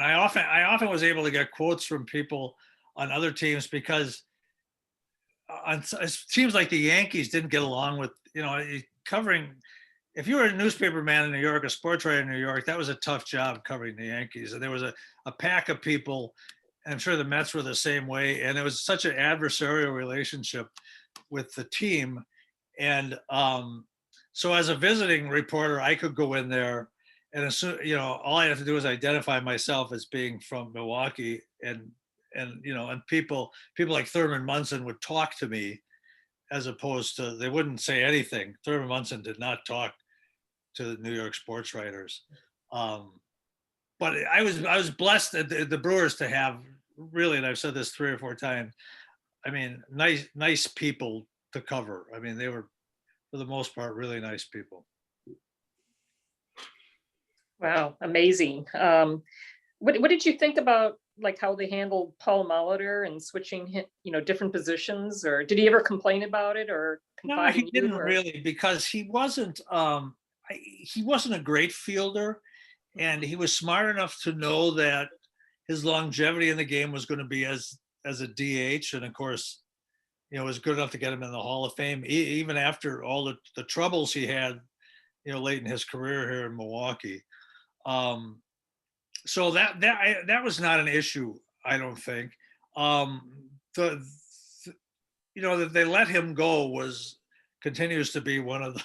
I often was able to get quotes from people on other teams, because on teams like the Yankees didn't get along with covering. If you were a newspaper man in New York, a sports writer in New York, that was a tough job covering the Yankees. And there was a pack of people, and I'm sure the Mets were the same way. And it was such an adversarial relationship with the team. And so as a visiting reporter, I could go in there, and all I have to do is identify myself as being from Milwaukee, and people like Thurman Munson would talk to me, as opposed to, they wouldn't say anything. Thurman Munson did not talk to the New York sports writers. But I was blessed at the Brewers to have, really, and I've said this 3 or 4 times, I mean, nice people to cover. I mean, they were, for the most part, really nice people. Wow, amazing. What did you think about like how they handled Paul Molitor and switching different positions, or did he ever complain about it or No, confide he in you? didn't really, because he wasn't a great fielder, and he was smart enough to know that his longevity in the game was going to be as a DH, and of course, was good enough to get him in the Hall of Fame, even after all the troubles he had, late in his career here in Milwaukee. So that was not an issue, I don't think. That they let him go continues to be one of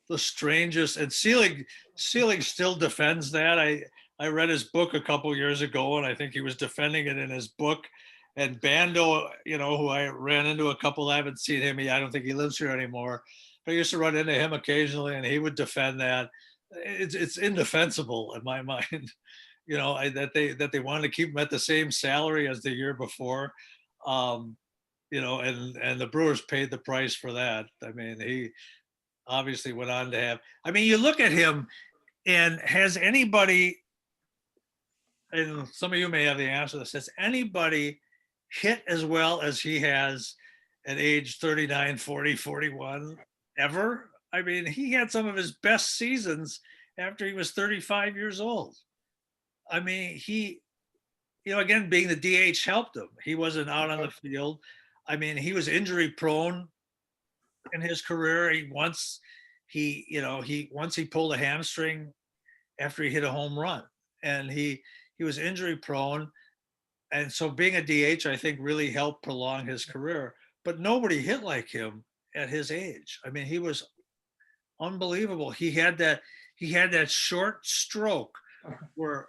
the strangest, and Seelig still defends that. I read his book a couple years ago, and I think he was defending it in his book. And Bando, who I ran into a couple, I haven't seen him. I don't think he lives here anymore, but I used to run into him occasionally, and he would defend that. It's indefensible in my mind, that they wanted to keep him at the same salary as the year before, and the Brewers paid the price for that. I mean, he obviously went on to have. I mean, you look at him, and has anybody, and some of you may have the answer to this, has anybody hit as well as he has at age 39, 40, 41 ever? I mean, he had some of his best seasons after he was 35 years old. I mean, he, again, being the DH helped him. He wasn't out on the field. I mean, he was injury prone in his career. Once he pulled a hamstring after he hit a home run, and he was injury prone. And so being a DH, I think, really helped prolong his career. But nobody hit like him at his age. I mean, he was unbelievable. He had that short stroke where,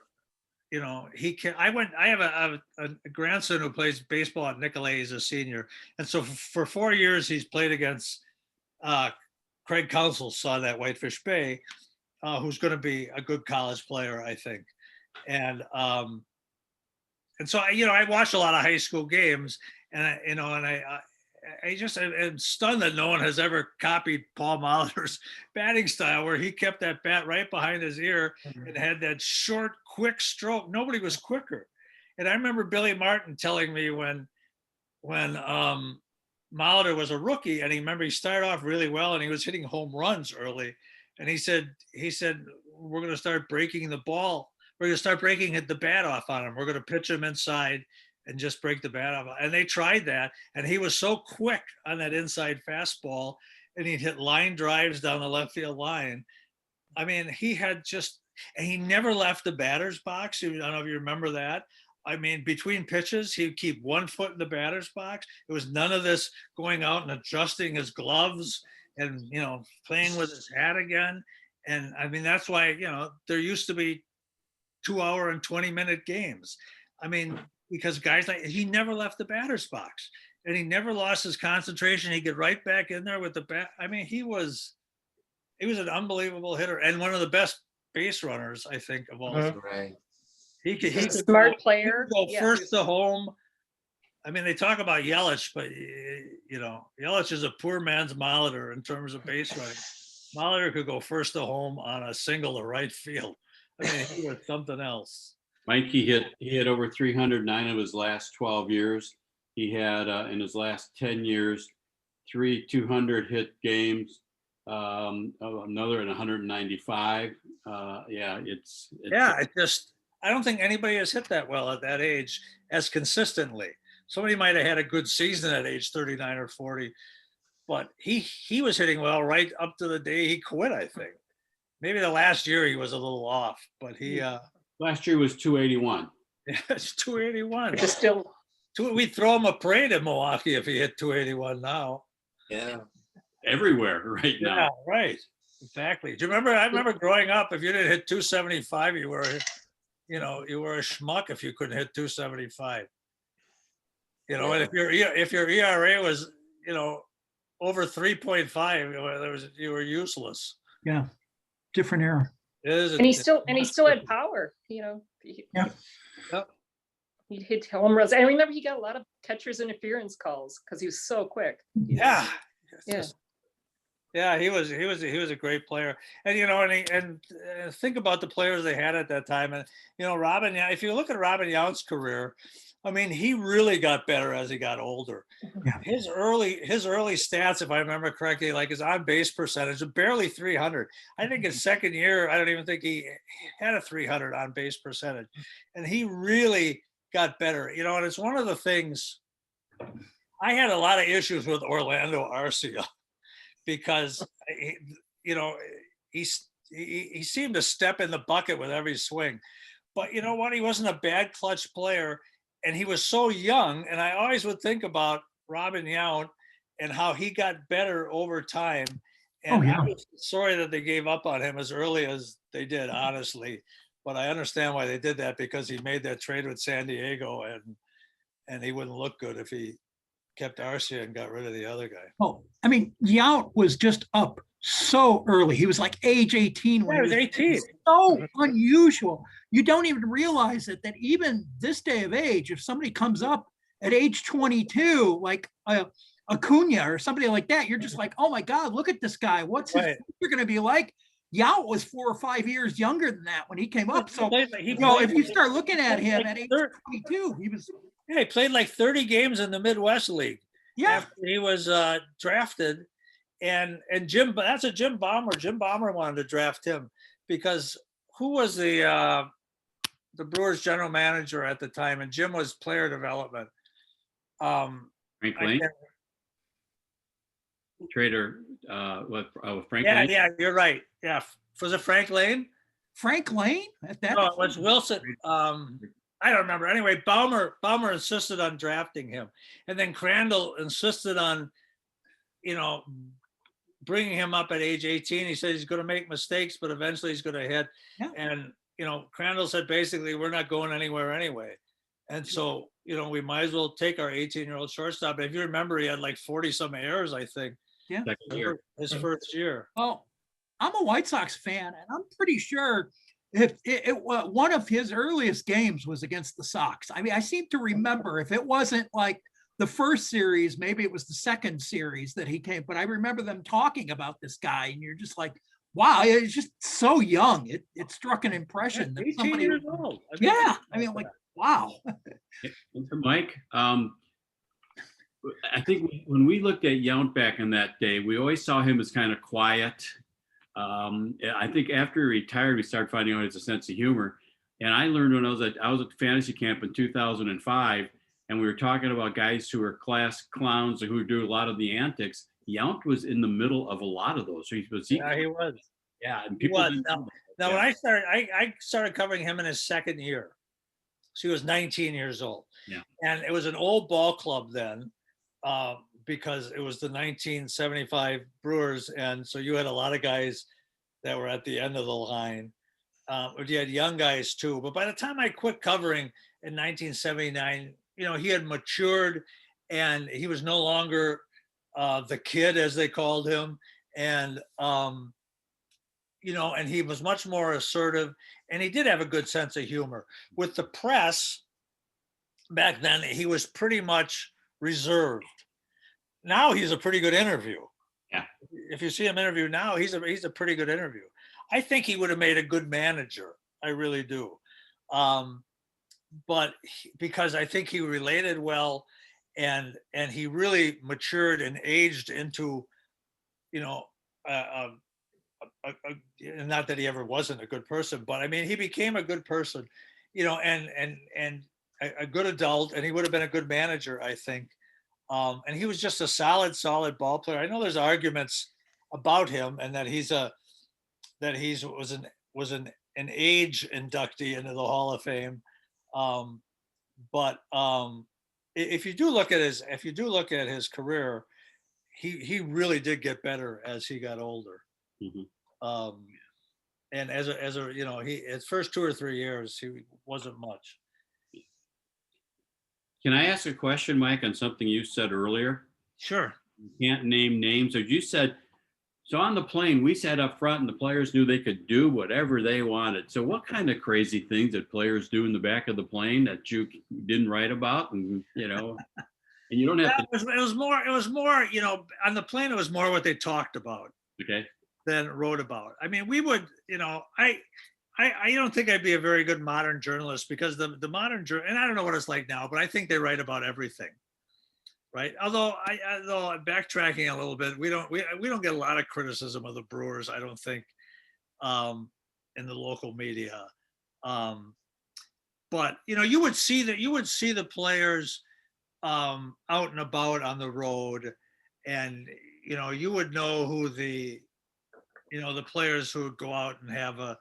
I have a grandson who plays baseball at Nicolay. He's a senior. And so for 4 years, he's played against Craig Counsell's son at Whitefish Bay, who's going to be a good college player, I think. And so I watched a lot of high school games, and I just am stunned that no one has ever copied Paul Molitor's batting style, where he kept that bat right behind his ear and had that short, quick stroke. Nobody was quicker. And I remember Billy Martin telling me when Molitor was a rookie, and he started off really well, and he was hitting home runs early. And he said, we're going to start breaking the ball. We're going to start breaking the bat off on him. We're going to pitch him inside and just break the bat off. And they tried that. And he was so quick on that inside fastball, and he'd hit line drives down the left field line. I mean, and he never left the batter's box. I don't know if you remember that. I mean, between pitches, he'd keep 1 foot in the batter's box. It was none of this going out and adjusting his gloves and, playing with his hat again. And I mean, that's why, there used to be 2-hour and 20-minute games. I mean, because guys he never left the batter's box, and he never lost his concentration. He get right back in there with the bat. I mean, he was an unbelievable hitter, and one of the best base runners, I think, of all time. Right. He could smart player. Go first to home. I mean, they talk about Yelich, but Yelich is a poor man's Molitor in terms of base running. Molitor could go first to home on a single to right field. I mean, he was something else. Mikey hit over 309 of his last 12 years. He had in his last 10 years, 3 200 hit games, another at 195. I don't think anybody has hit that well at that age as consistently. Somebody might have had a good season at age 39 or 40, but he was hitting well right up to the day he quit, I think. Maybe the last year he was a little off, but he last year was 281. Yeah, it's 281. Just still, We'd throw him a parade in Milwaukee if he hit 281 now. Yeah. Everywhere right now. Yeah, right. Exactly. Do you remember? I remember growing up, if you didn't hit 275, you were a schmuck if you couldn't hit 275. And if your ERA was, over 3.5, you were useless. Yeah, different era. and he still had power. Yeah. He hit home runs. I remember he got a lot of catcher's interference calls because he was so quick. Yeah. Yeah. Yeah, he was a great player, and think about the players they had at that time, and Robin. If you look at Robin Yount's career, I mean, he really got better as he got older. Yeah. His early stats, if I remember correctly, like his on base percentage, barely 300. I think his second year, I don't even think he had a 300 on base percentage, and he really got better. And it's one of the things. I had a lot of issues with Orlando Arcia. Because he seemed to step in the bucket with every swing, but you know what? He wasn't a bad clutch player, and he was so young. And I always would think about Robin Yount and how he got better over time. And I was sorry that they gave up on him as early as they did, honestly. But I understand why they did that, because he made that trade with San Diego, and he wouldn't look good if he kept Arcia and got rid of the other guy. Oh, I mean, Yount was just up so early. He was like age 18 when he was 18. So unusual. You don't even realize it, that even this day of age, if somebody comes up at age 22, like Acuna or somebody like that, you're just like, oh my God, look at this guy. What's his future going to be like? Yount was 4 or 5 years younger than that when he came up. So, if you start looking at him at age 22, he was. Yeah, he played like 30 games in the Midwest League. Yeah, after he was drafted, and Jim Baumer. Jim Baumer wanted to draft him because who was the Brewers general manager at the time, and Jim was player development. Frank Lane. Trader with Frank Lane. Lane. Yeah, you're right. Yeah, was it Frank Lane? Frank Lane at that? No, it was Wilson. I don't remember. Anyway, Baumer insisted on drafting him, and then Crandall insisted on, bringing him up at age 18. He said he's going to make mistakes, but eventually he's going to hit. Yeah. And Crandall said basically, we're not going anywhere anyway, and so we might as well take our 18-year-old shortstop. And if you remember, he had like 40 some errors, I think. Yeah. His first year. Oh, I'm a White Sox fan, and I'm pretty sure. If one of his earliest games was against the Sox. I mean, I seem to remember, if it wasn't like the first series, maybe it was the second series that he came, but I remember them talking about this guy, and you're just like, wow, it's just so young. It struck an impression. That 18 years old. I mean, like, wow. Mike, I think when we looked at Yount back in that day, we always saw him as kind of quiet. I think after he retired, we started finding out he has a sense of humor. And I learned when I was at the fantasy camp in 2005, and we were talking about guys who were class clowns and who do a lot of the antics. Yount was in the middle of a lot of those. So he was. Yeah, and people. Now when I started covering him in his second year. So he was 19 years old. Yeah. And it was an old ball club then. Because it was the 1975 Brewers, and so you had a lot of guys that were at the end of the line. But you had young guys too. But by the time I quit covering in 1979, he had matured, and he was no longer the kid, as they called him, and and he was much more assertive, and he did have a good sense of humor. With the press back then, he was pretty much reserved. Now he's a pretty good interview. Yeah. If you see him interview now, he's a pretty good interview. I think he would have made a good manager. I really do. But because I think he related well, and he really matured and aged into, not that he ever wasn't a good person, but I mean, he became a good person, and a good adult, and he would have been a good manager, I think. And he was just a solid ball player. I know there's arguments about him, and that was an age inductee into the Hall of Fame. But if you do look at his career, he really did get better as he got older. Mm-hmm. And his first 2 or 3 years, he wasn't much. Can I ask a question, Mike, on something you said earlier? Sure. You can't name names. So you said, so on the plane, we sat up front and the players knew they could do whatever they wanted. So what kind of crazy things did players do in the back of the plane that you didn't write about? And, And you don't have Yeah, to, it was more, you know, on the plane, it was more what they talked about okay? than wrote about. I mean, we would, you know, I don't think I'd be a very good modern journalist because the modern and I don't know what it's like now, but I think they write about everything, right? Although I'm backtracking a little bit, we don't get a lot of criticism of the Brewers, I don't think, in the local media. But you know, you would see the players out and about on the road, and you know, you would know who the players who would go out and have a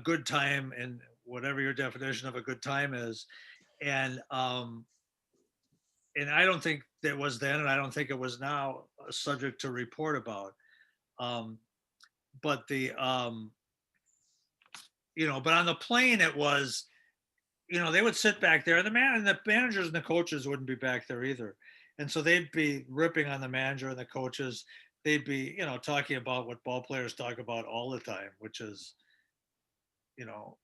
good time, and whatever your definition of a good time is. And I don't think that was then, and I don't think it was now, a subject to report about. But but on the plane it was, you know, they would sit back there, and the managers and the coaches wouldn't be back there either. And so they'd be ripping on the manager and the coaches. They'd be, you know, talking about what ball players talk about all the time, which is, you know,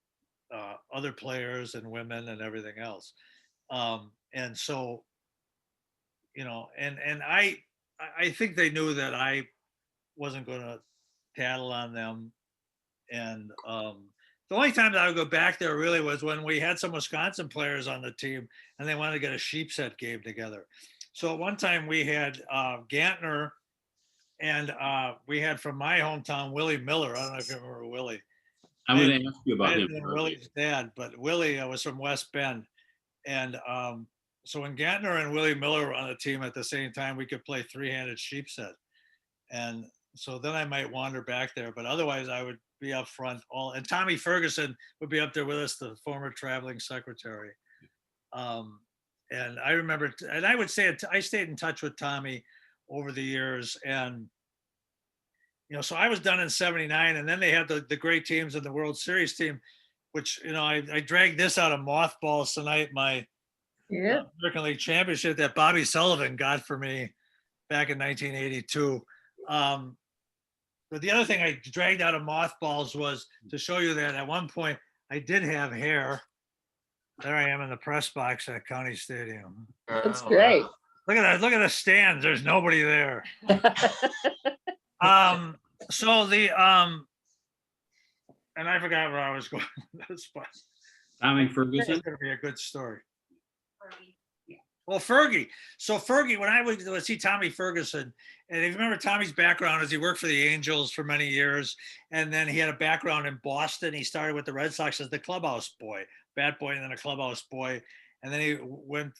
other players and women and everything else. And so, you know, and I think they knew that I wasn't going to tattle on them. And the only time that I would go back there really was when we had some Wisconsin players on the team and they wanted to get a sheepset game together. So at one time we had Gantner, and we had from my hometown, Willie Miller. I don't know if you remember Willie. I would ask you about I him. didn't know Willie's dad, but Willie was from West Bend. And so when Gantner and Willie Miller were on the team at the same time, we could play three-handed sheepset. And so then I might wander back there, but otherwise I would be up front. And Tommy Ferguson would be up there with us, the former traveling secretary. And I remember, and I would say I stayed in touch with Tommy over the years. And, you know, so I was done in 79, and then they had the great teams in the World Series team, which, you know, I dragged this out of mothballs tonight, my American League championship that Bobby Sullivan got for me back in 1982. But the other thing I dragged out of mothballs was to show you that at one point I did have hair. There I am in the press box at County Stadium. That's great. Look at that. Look at the stands. There's nobody there. So and I forgot where I was going. Tommy This Ferguson. is going to be a good story. Well, Fergie. So Fergie, when I would see Tommy Ferguson, and if you remember Tommy's background is he worked for the Angels for many years, and then he had a background in Boston. He started with the Red Sox as the clubhouse boy, bat boy, and then a clubhouse boy, and then he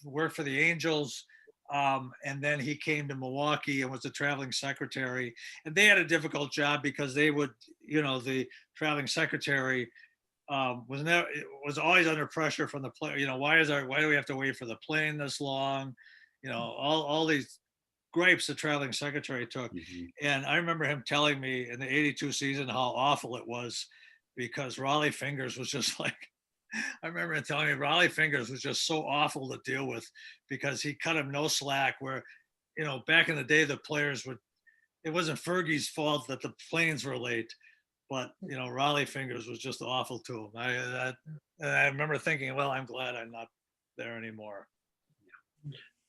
worked for the Angels, and then he came to Milwaukee and was the traveling secretary. And they had a difficult job because they would, you know, the traveling secretary was always under pressure from the player. You know, why do we have to wait for the plane this long? You know, all these gripes the traveling secretary took. Mhm. And I remember him telling me in the 82 season how awful it was because Raleigh Fingers was just like, I remember him telling me Raleigh Fingers was just so awful to deal with because he cut him no slack, where, you know, back in the day, the players it wasn't Fergie's fault that the planes were late. But, you know, Raleigh Fingers was just awful to him. I remember thinking, well, I'm glad I'm not there anymore.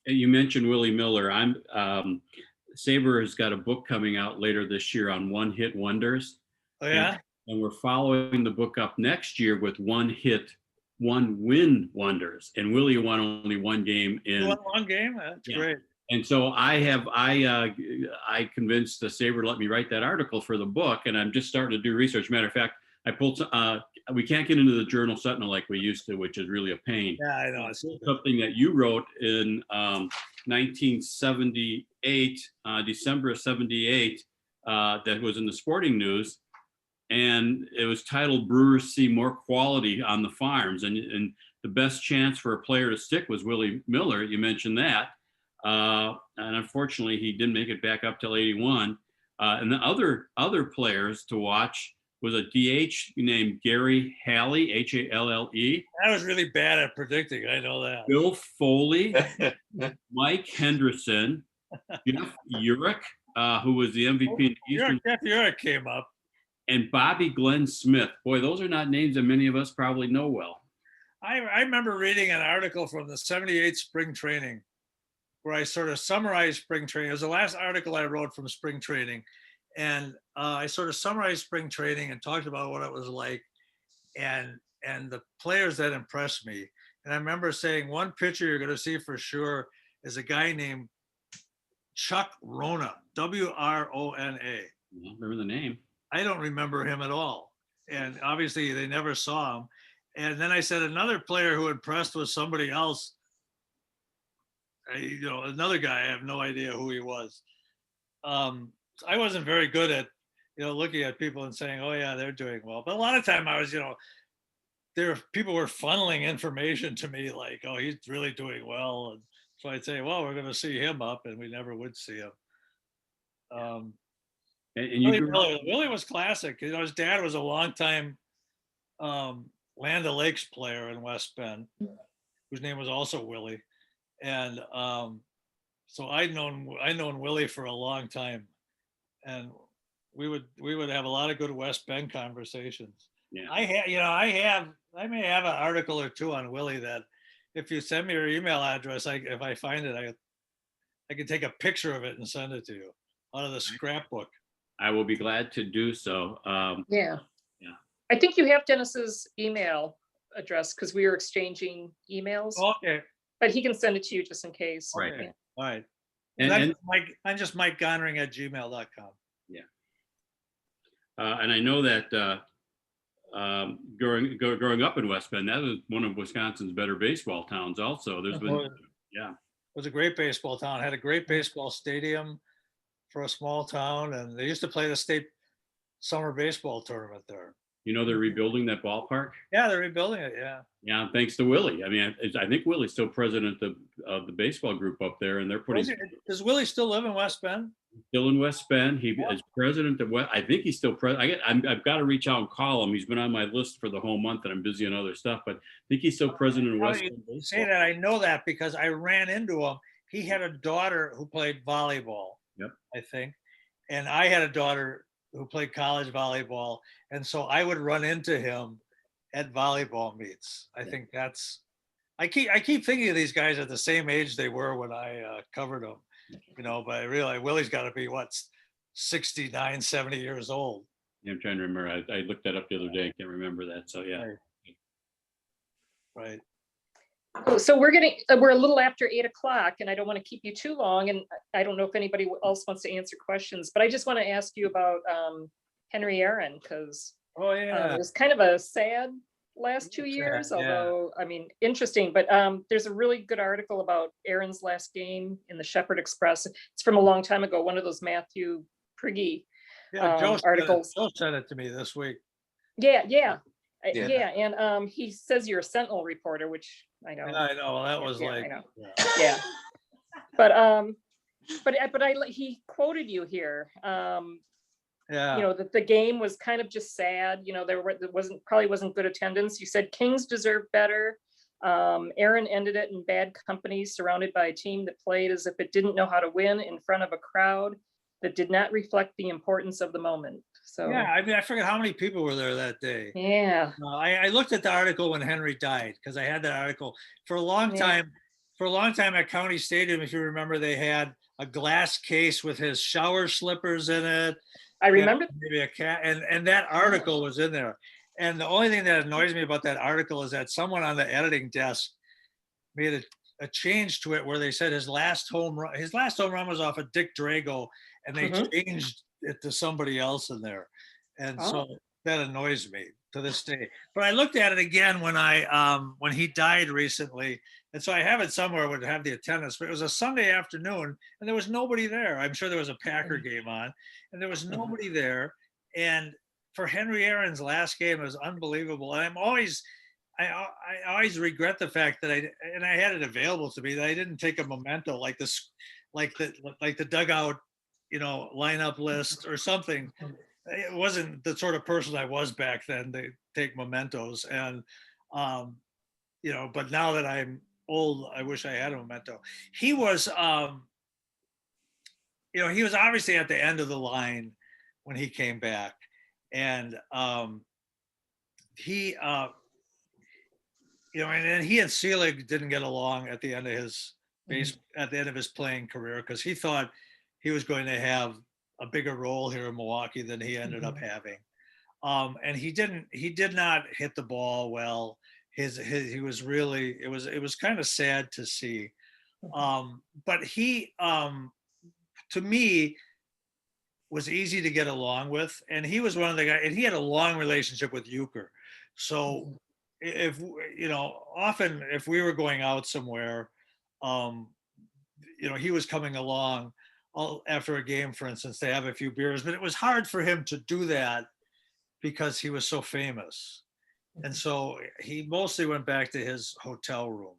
You mentioned Willie Miller. SABR has got a book coming out later this year on one-hit wonders. Oh, yeah? And we're following the book up next year with one-win wonders. And Willie won only one game in. You won one game? That's great. And so I convinced the SABR to let me write that article for the book, and I'm just starting to do research. Matter of fact, I pulled we can't get into the Journal Sentinel like we used to, which is really a pain. Yeah, I know. It's something that you wrote in 1978, December of 78, that was in the Sporting News, and it was titled "Brewers See More Quality on the Farms," and the best chance for a player to stick was Willie Miller. You mentioned that. And unfortunately, he didn't make it back up till 81. And the other players to watch was a DH named Gary Halley, Halle. I was really bad at predicting. I know that. Bill Foley, Mike Henderson, Jeff Urich, who was the MVP in the Eastern. Jeff Urich came up. And Bobby Glenn Smith. Boy, those are not names that many of us probably know well. I remember reading an article from the 78 spring training where I sort of summarized spring training. It was the last article I wrote from spring training. And I sort of summarized spring training and talked about what it was like and the players that impressed me. And I remember saying one pitcher you're going to see for sure is a guy named Chuck Rona, W-R-O-N-A. Remember the name. I don't remember him at all. And obviously they never saw him. And then I said another player who impressed was somebody else. Another guy, I have no idea who he was. I wasn't very good at, looking at people and saying, oh yeah, they're doing well. But a lot of time I was, people were funneling information to me like, oh, he's really doing well. And so I'd say, well, we're going to see him up, and we never would see him. And you Willie was classic. His dad was a longtime Land O'Lakes player in West Bend, whose name was also Willie. And so I'd known Willie for a long time, and we would have a lot of good West Bend conversations. Yeah. I may have an article or two on Willie that if you send me your email address, if I find it, I can take a picture of it and send it to you out of the scrapbook. I will be glad to do so. Yeah. Yeah. I think you have Dennis's email address because we were exchanging emails, Okay. but he can send it to you just in case. Right. Yeah. All right. And I'm just Mike Gonring at gmail.com. Yeah. And I know that growing up in West Bend, that was one of Wisconsin's better baseball towns also. There's been, yeah. It was a great baseball town. It had a great baseball stadium for a small town, and they used to play the state summer baseball tournament there. They're rebuilding that ballpark. Yeah, they're rebuilding it. Yeah. Yeah, thanks to Willie. I mean, I think Willie's still president of the baseball group up there, and they're putting. Does Willie still live in West Bend? Still in West Bend. He is president of West. I think he's still president. I've got to reach out and call him. He's been on my list for the whole month, and I'm busy on other stuff. But I think he's still president of West Bend. Say that, I know that because I ran into him. He had a daughter who played volleyball. Yep. I think, and I had a daughter who played college volleyball, and so I would run into him at volleyball meets. I think that's. I keep thinking of these guys at the same age they were when I covered them. But I realize Willie's got to be 69, 70 years old. Yeah, I'm trying to remember. I looked that up the other day. I can't remember that. So yeah. Right. So we're a little after 8 o'clock, and I don't want to keep you too long. And I don't know if anybody else wants to answer questions, but I just want to ask you about Henry Aaron, because it was kind of a sad last 2 years, although, I mean, interesting. But there's a really good article about Aaron's last game in the Shepherd Express. It's from a long time ago, one of those Matthew Prigge articles. Joe sent it to me this week. Yeah. And he says you're a Sentinel reporter, which I know. I know. Well, that was yeah. But he quoted you here. That the game was kind of just sad. There wasn't good attendance. You said Kings deserved better. Aaron ended it in bad company, surrounded by a team that played as if it didn't know how to win in front of a crowd that did not reflect the importance of the moment. So yeah, I mean, I forget how many people were there that day. Yeah. I looked at the article when Henry died because I had that article for a long time. For a long time at County Stadium, if you remember, they had a glass case with his shower slippers in it. I remember. Maybe a cat, and that article was in there. And the only thing that annoys me about that article is that someone on the editing desk made a change to it where they said his last home run was off of Dick Drago, and they changed it to somebody else in there. And so that annoys me to this day. But I looked at it again when he died recently. And so I have it somewhere would have the attendance, but it was a Sunday afternoon and there was nobody there. I'm sure there was a Packer game on and there was nobody there. And for Henry Aaron's last game, it was unbelievable. And I always regret the fact that I had it available to me that I didn't take a memento like the dugout, lineup list or something. It wasn't the sort of person I was back then to take mementos. And, but now that I'm old, I wish I had a memento. He was, he was obviously at the end of the line when he came back. And he, and he and Selig didn't get along at the end of his at the end of his playing career, because he thought he was going to have a bigger role here in Milwaukee than he ended up having. And he did not hit the ball well. He was really, it was kind of sad to see. But he, to me, was easy to get along with. And he was one of the guys, and he had a long relationship with Euchre. So if, often if we were going out somewhere, he was coming along after a game, for instance, to have a few beers, but it was hard for him to do that because he was so famous. And so he mostly went back to his hotel room.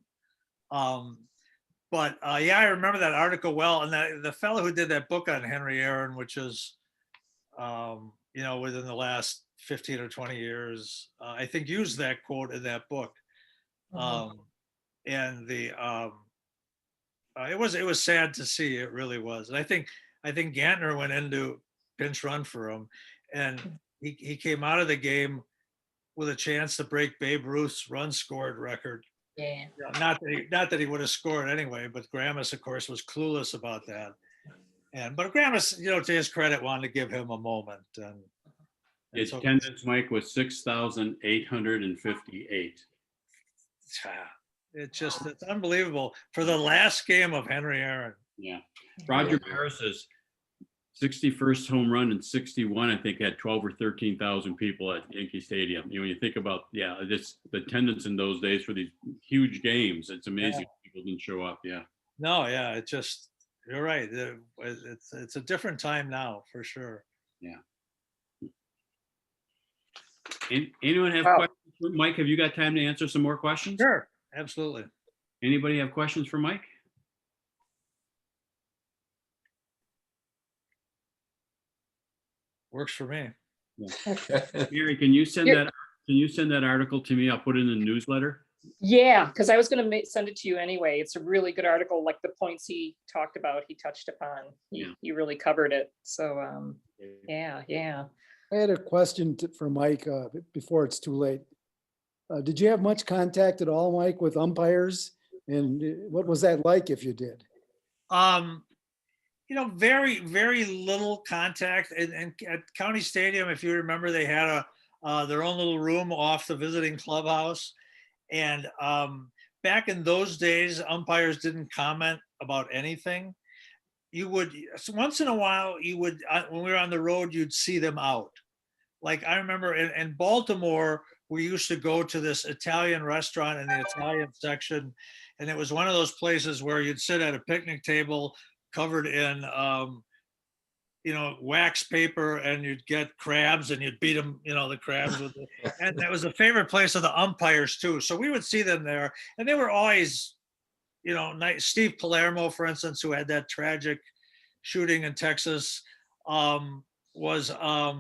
But I remember that article well. And the fellow who did that book on Henry Aaron, which is, within the last 15 or 20 years, I think used that quote in that book. And it was sad to see. It really was. And I think Gantner went into pinch run for him, and he came out of the game with a chance to break Babe Ruth's run scored record. Yeah. Not that he would have scored anyway, but Grammas, of course, was clueless about that. But Grammas, to his credit, wanted to give him a moment. And His attendance, Mike, was 6,858. It's unbelievable for the last game of Henry Aaron. Yeah. Roger Maris's 61st home run in 61, I think, had 12 or 13,000 people at Yankee Stadium. When you think about, the attendance in those days for these huge games, it's amazing people didn't show up. Yeah. No, yeah, you're right. It's a different time now, for sure. Yeah. Anyone have questions for Mike? Have you got time to answer some more questions? Sure, absolutely. Anybody have questions for Mike? Works for me. Mary, can you send that article to me? I'll put it in the newsletter. Yeah, because I was going to send it to you anyway. It's a really good article, like the points he talked about, he touched upon. He really covered it. So, yeah. I had a question for Mike before it's too late. Did you have much contact at all, Mike, with umpires? And what was that like if you did? Very, very little contact. And at County Stadium, if you remember, they had their own little room off the visiting clubhouse. And back in those days, umpires didn't comment about anything. You would, once in a while, when we were on the road, you'd see them out. Like I remember in Baltimore, we used to go to this Italian restaurant in the Italian section. And it was one of those places where you'd sit at a picnic table covered in, wax paper, and you'd get crabs and you'd beat them, the crabs with it. And that was a favorite place of the umpires too. So we would see them there, and they were always, nice. Steve Palermo, for instance, who had that tragic shooting in Texas, he was a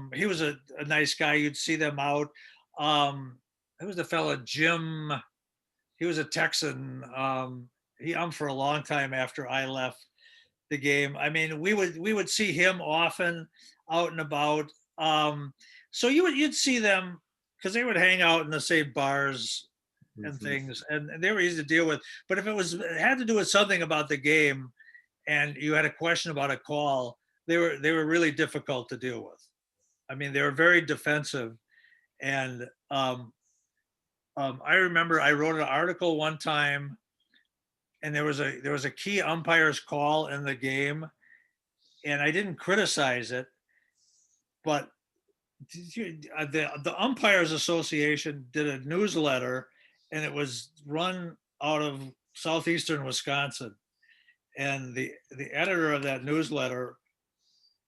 nice guy. You'd see them out. There was a fella, Jim, he was a Texan. He umped for a long time after I left the game. I mean, we would see him often out and about. So you'd see them because they would hang out in the same bars and things, and they were easy to deal with. But if it had to do with something about the game, and you had a question about a call, they were really difficult to deal with. I mean, they were very defensive, and I remember I wrote an article one time, and there was a key umpire's call in the game, and I didn't criticize it, but the Umpires Association did a newsletter, and it was run out of southeastern Wisconsin, and the editor of that newsletter,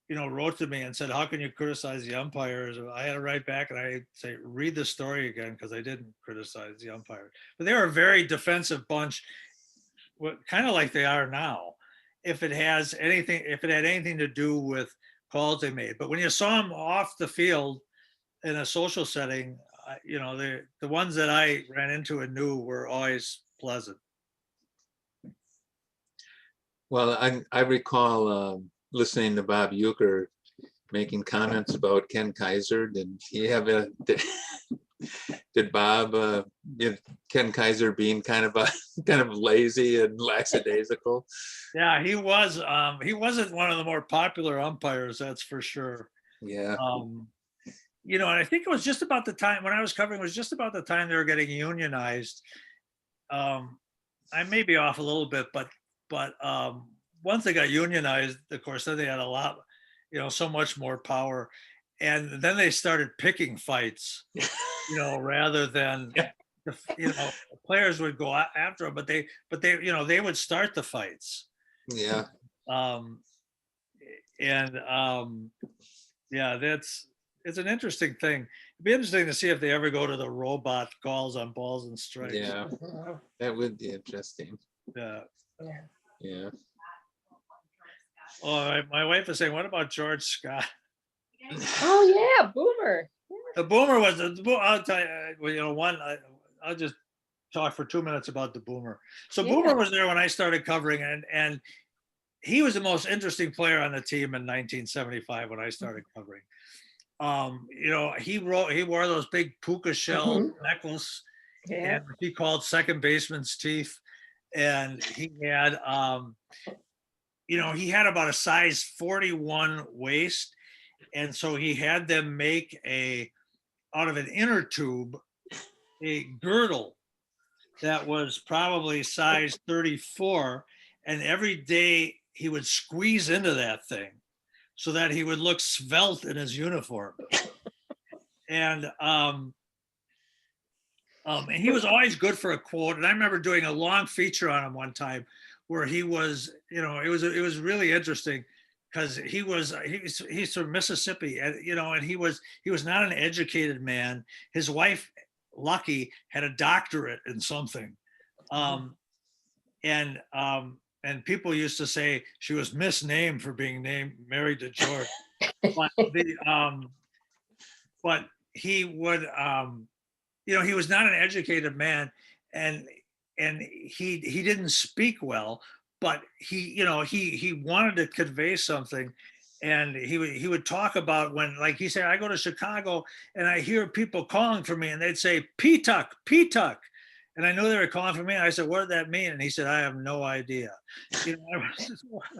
wrote to me and said, "How can you criticize the umpires?" I had to write back and I say, "Read the story again," because I didn't criticize the umpires. But they were a very defensive bunch, kind of like they are now, if it had anything to do with calls they made. But when you saw them off the field in a social setting, the ones that I ran into and knew were always pleasant. Well, I recall listening to Bob Euchre making comments about Ken Kaiser. Did he have did Bob, Ken Kaiser being kind of lazy and lackadaisical? Yeah, he was. He wasn't one of the more popular umpires, that's for sure. Yeah. And I think it was just about the time when I was covering, it was just about the time they were getting unionized. I may be off a little bit, but once they got unionized, of course, then they had a lot, so much more power. And then they started picking fights, rather than, players would go after them, but they would start the fights. Yeah. It's an interesting thing. It'd be interesting to see if they ever go to the robot calls on balls and strikes. Yeah. That would be interesting. Yeah. Yeah. Oh, my wife is saying, what about George Scott? Oh, yeah, Boomer. The Boomer was I'll tell you, I'll just talk for 2 minutes about the Boomer. So Yeah. Boomer was there when I started covering, and he was the most interesting player on the team in 1975 when I started covering. He wore those big puka shell necklace, Yeah. and he called second baseman's teeth, and he had he had about a size 41 waist, and so he had them make out of an inner tube a girdle that was probably size 34, and every day he would squeeze into that thing so that he would look svelte in his uniform. And he was always good for a quote. And I remember doing a long feature on him one time where he was, it was really interesting because he's from Mississippi, and and he was not an educated man. His wife, Lucky, had a doctorate in something. And people used to say she was misnamed for being married to George. But he would, he was not an educated man, and he didn't speak well, but he wanted to convey something. And he would talk about when, like he said, I go to Chicago and I hear people calling for me, and they'd say, P-Tuck, P-Tuck. And I knew they were calling for me. I said, what did that mean? And he said, I have no idea. So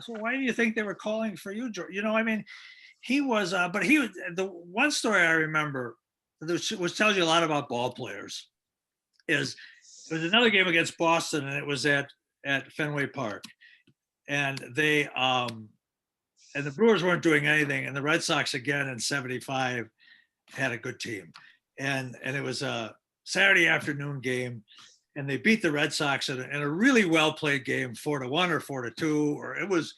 why do you think they were calling for you, George? He was, but he was, the one story I remember, which tells you a lot about ball players, is it was another game against Boston, and it was at Fenway Park. And they, and the Brewers weren't doing anything, and the Red Sox again in '75 had a good team, and it was a Saturday afternoon game, and they beat the Red Sox in a really well played game, 4-1 or 4-2, or it was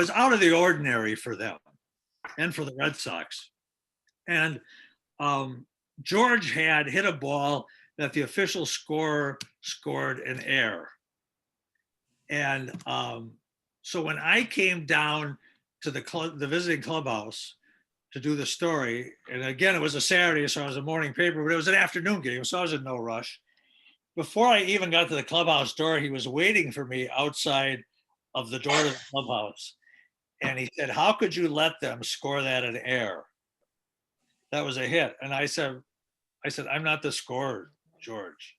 out of the ordinary for them and for the Red Sox. And George had hit a ball that the official scorer scored an error, and so when I came down to the visiting clubhouse to do the story, and again, it was a Saturday, so I was a morning paper, but it was an afternoon game, so I was in no rush. Before I even got to the clubhouse door, he was waiting for me outside of the door to the clubhouse. And he said, how could you let them score that an error? That was a hit. And I said, I'm not the scorer, George.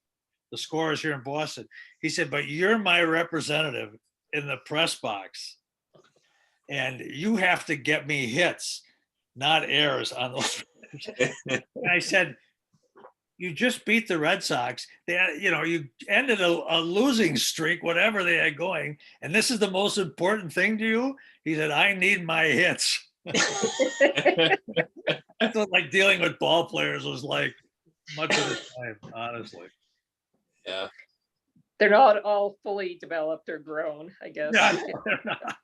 The scorer is here in Boston. He said, but you're my representative in the press box, and you have to get me hits, not errors on those. And I said, you just beat the Red Sox. You ended a losing streak, whatever they had going, and this is the most important thing to you? He said, I need my hits. I felt like dealing with ball players was like much of the time, honestly. Yeah. They're not all fully developed or grown, I guess. Yeah, they're not.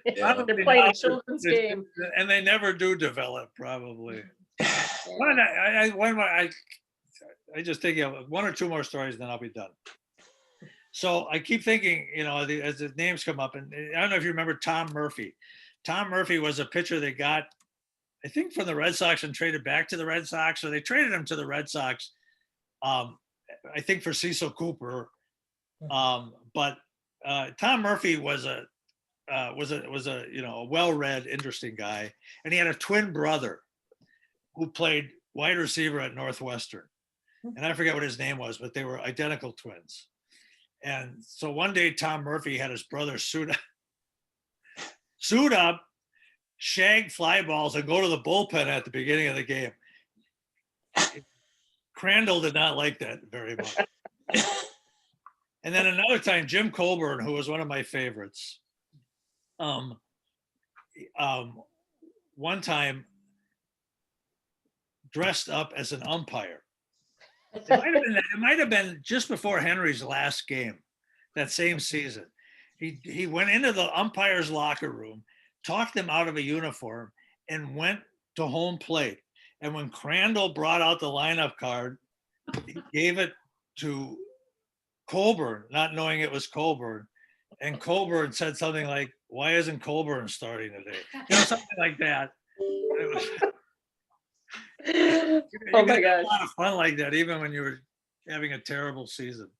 Yeah. They're playing a children's game. And they never do develop, probably. I just think of one or two more stories, then I'll be done. So I keep thinking, as the names come up, and I don't know if you remember Tom Murphy. Tom Murphy was a pitcher they got, I think, from the Red Sox and traded back to the Red Sox, or they traded him to the Red Sox, I think for Cecil Cooper. But Tom Murphy was a well-read, interesting guy, and he had a twin brother who played wide receiver at Northwestern. and I forget what his name was, but they were identical twins. And so one day Tom Murphy had his brother suit up, shag fly balls, and go to the bullpen at the beginning of the game. Crandall did not like that very much. And then another time, Jim Colburn, who was one of my favorites, one time dressed up as an umpire. It might have been just before Henry's last game that same season. He went into the umpire's locker room, talked them out of a uniform, and went to home plate. And when Crandall brought out the lineup card, he gave it to Colburn, not knowing it was Colburn. And Colburn said something like, "Why isn't Colburn starting today?" You know, something like that. It was, Oh my a gosh. lot of fun like that, even when you were having a terrible season.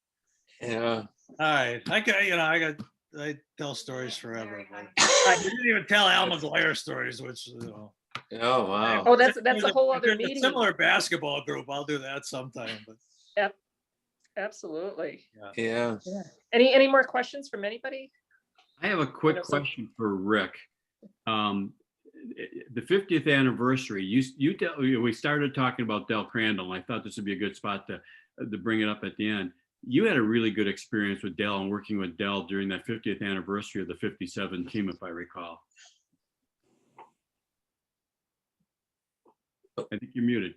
Yeah. All right, I tell stories forever. But I didn't even tell Al McGuire stories, which Oh, wow. Oh, that's there's a whole other there's a meeting. similar basketball group. I'll do that sometime. But Absolutely. Yeah. Any more questions from anybody? I have a quick know, so- question for Rick. The 50th anniversary, we started talking about Del Crandall, and I thought this would be a good spot to bring it up at the end. You had a really good experience with Del and working with Del during that 50th anniversary of the 57 team, if I recall. I think you're muted.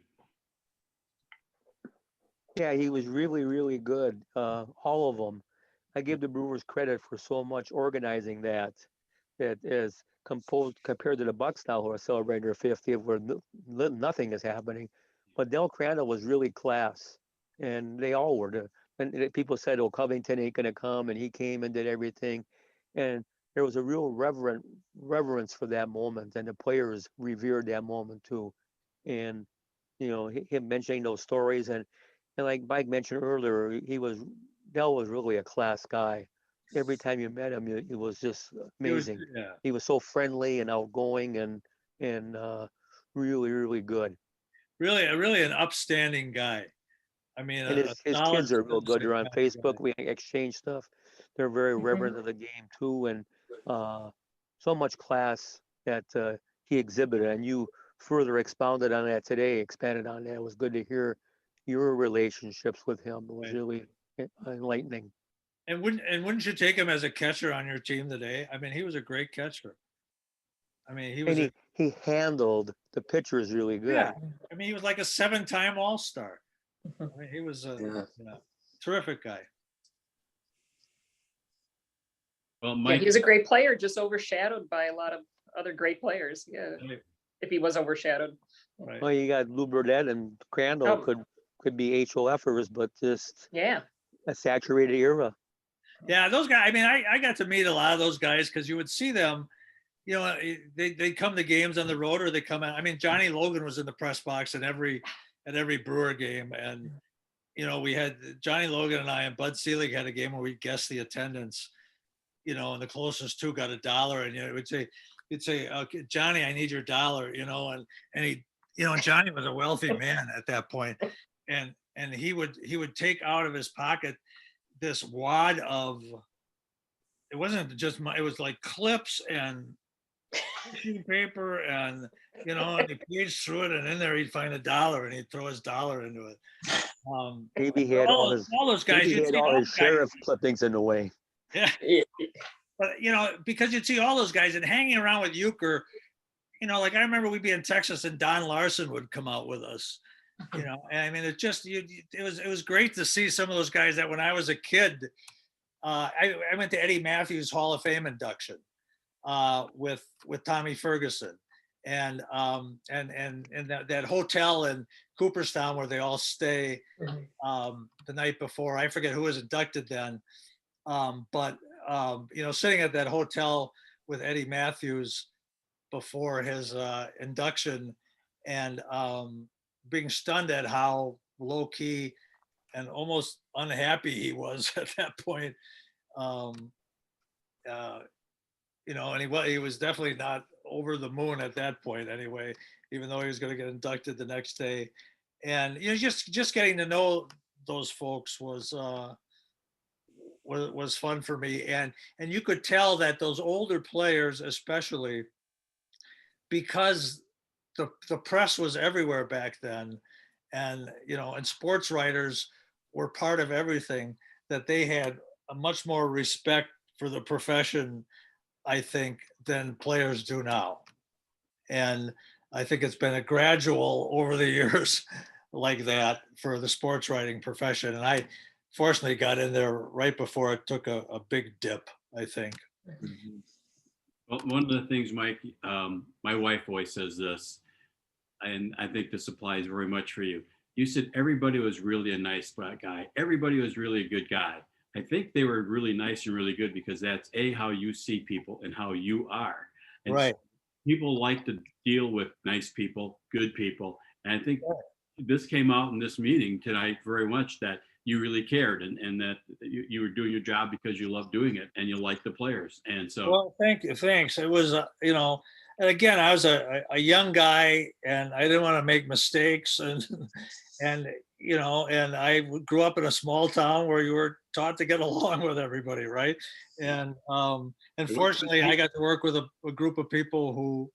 Yeah, he was really, really good. All of them. I give the Brewers credit for so much organizing that is composed compared to the Bucks now who are celebrating their 50th, where nothing is happening. But Del Crandall was really class, and they all were. And people said, "Oh, Covington ain't gonna come," and he came and did everything, and there was a real reverence for that moment, and the players revered that moment too. And you know, him mentioning those stories, and like Mike mentioned earlier, Del was really a class guy. Every time you met him, it was just amazing. He was so friendly and outgoing and really, really good. Really an upstanding guy. I mean, And his kids are real good. They're on Facebook. We exchange stuff. They're very reverent of the game too, and so much class that he exhibited. And you further expounded on that today. Expanded on that. It was good to hear your relationships with him. It was really enlightening. And wouldn't you take him as a catcher on your team today? I mean, he was a great catcher. I mean, he handled the pitchers really good. Yeah, I mean, he was like a 7-time All-Star. I mean, he was a terrific guy. Well, Yeah, Mike, he was a great player, just overshadowed by a lot of other great players. Yeah, if he was overshadowed. Right. Well, you got Lou Burdett and Crandall could be HOFers, but just a saturated era. Yeah, those guys. I mean, I got to meet a lot of those guys because you would see them. You know, they come to games on the road or they come out. I mean, Johnny Logan was in the press box at every Brewer game, and you know, we had Johnny Logan and I and Bud Selig had a game where we guessed the attendance. You know, and the closest two got $1, and you know, you'd say, okay, Johnny, I need your $1. You know, and he, you know, and Johnny was a wealthy man at that point, and he would take out of his pocket this wad of, it wasn't just it was like clips and tissue paper, and you know, and he paged through it, and in there he'd find $1 and he'd throw his $1 into it. Maybe he had all those guys. Maybe he had all his sheriff clippings in the way. Yeah. But you know, because you'd see all those guys and hanging around with Euchre, you know, like I remember we'd be in Texas and Don Larson would come out with us. You know, and I mean, it was great to see some of those guys that when I was a kid, I went to Eddie Matthews Hall of Fame induction with Tommy Ferguson, and that hotel in Cooperstown where they all stay the night before. I forget who was inducted then, but you know, sitting at that hotel with Eddie Matthews before his induction, and being stunned at how low key and almost unhappy he was at that point. You know, and he was definitely not over the moon at that point anyway, even though he was going to get inducted the next day. and just getting to know those folks was fun for me, and you could tell that those older players, especially because the press was everywhere back then, and and sports writers were part of everything, that they had a much more respect for the profession, I think, than players do now. And I think it's been a gradual over the years like that for the sports writing profession. And I fortunately got in there right before it took a big dip, I think. Well, one of the things, Mike, my wife always says this, and I think this applies very much for you. You said everybody was really a nice guy. Everybody was really a good guy. I think they were really nice and really good because that's how you see people and how you are. And Right. people like to deal with nice people, good people. And I think this came out in this meeting tonight very much, that you really cared, and that you were doing your job because you love doing it and you like the players. And so, well, thank you. Thanks. It was, and again, I was a young guy, and I didn't want to make mistakes, and and I grew up in a small town where you were taught to get along with everybody, right? And fortunately, I got to work with a group of people who,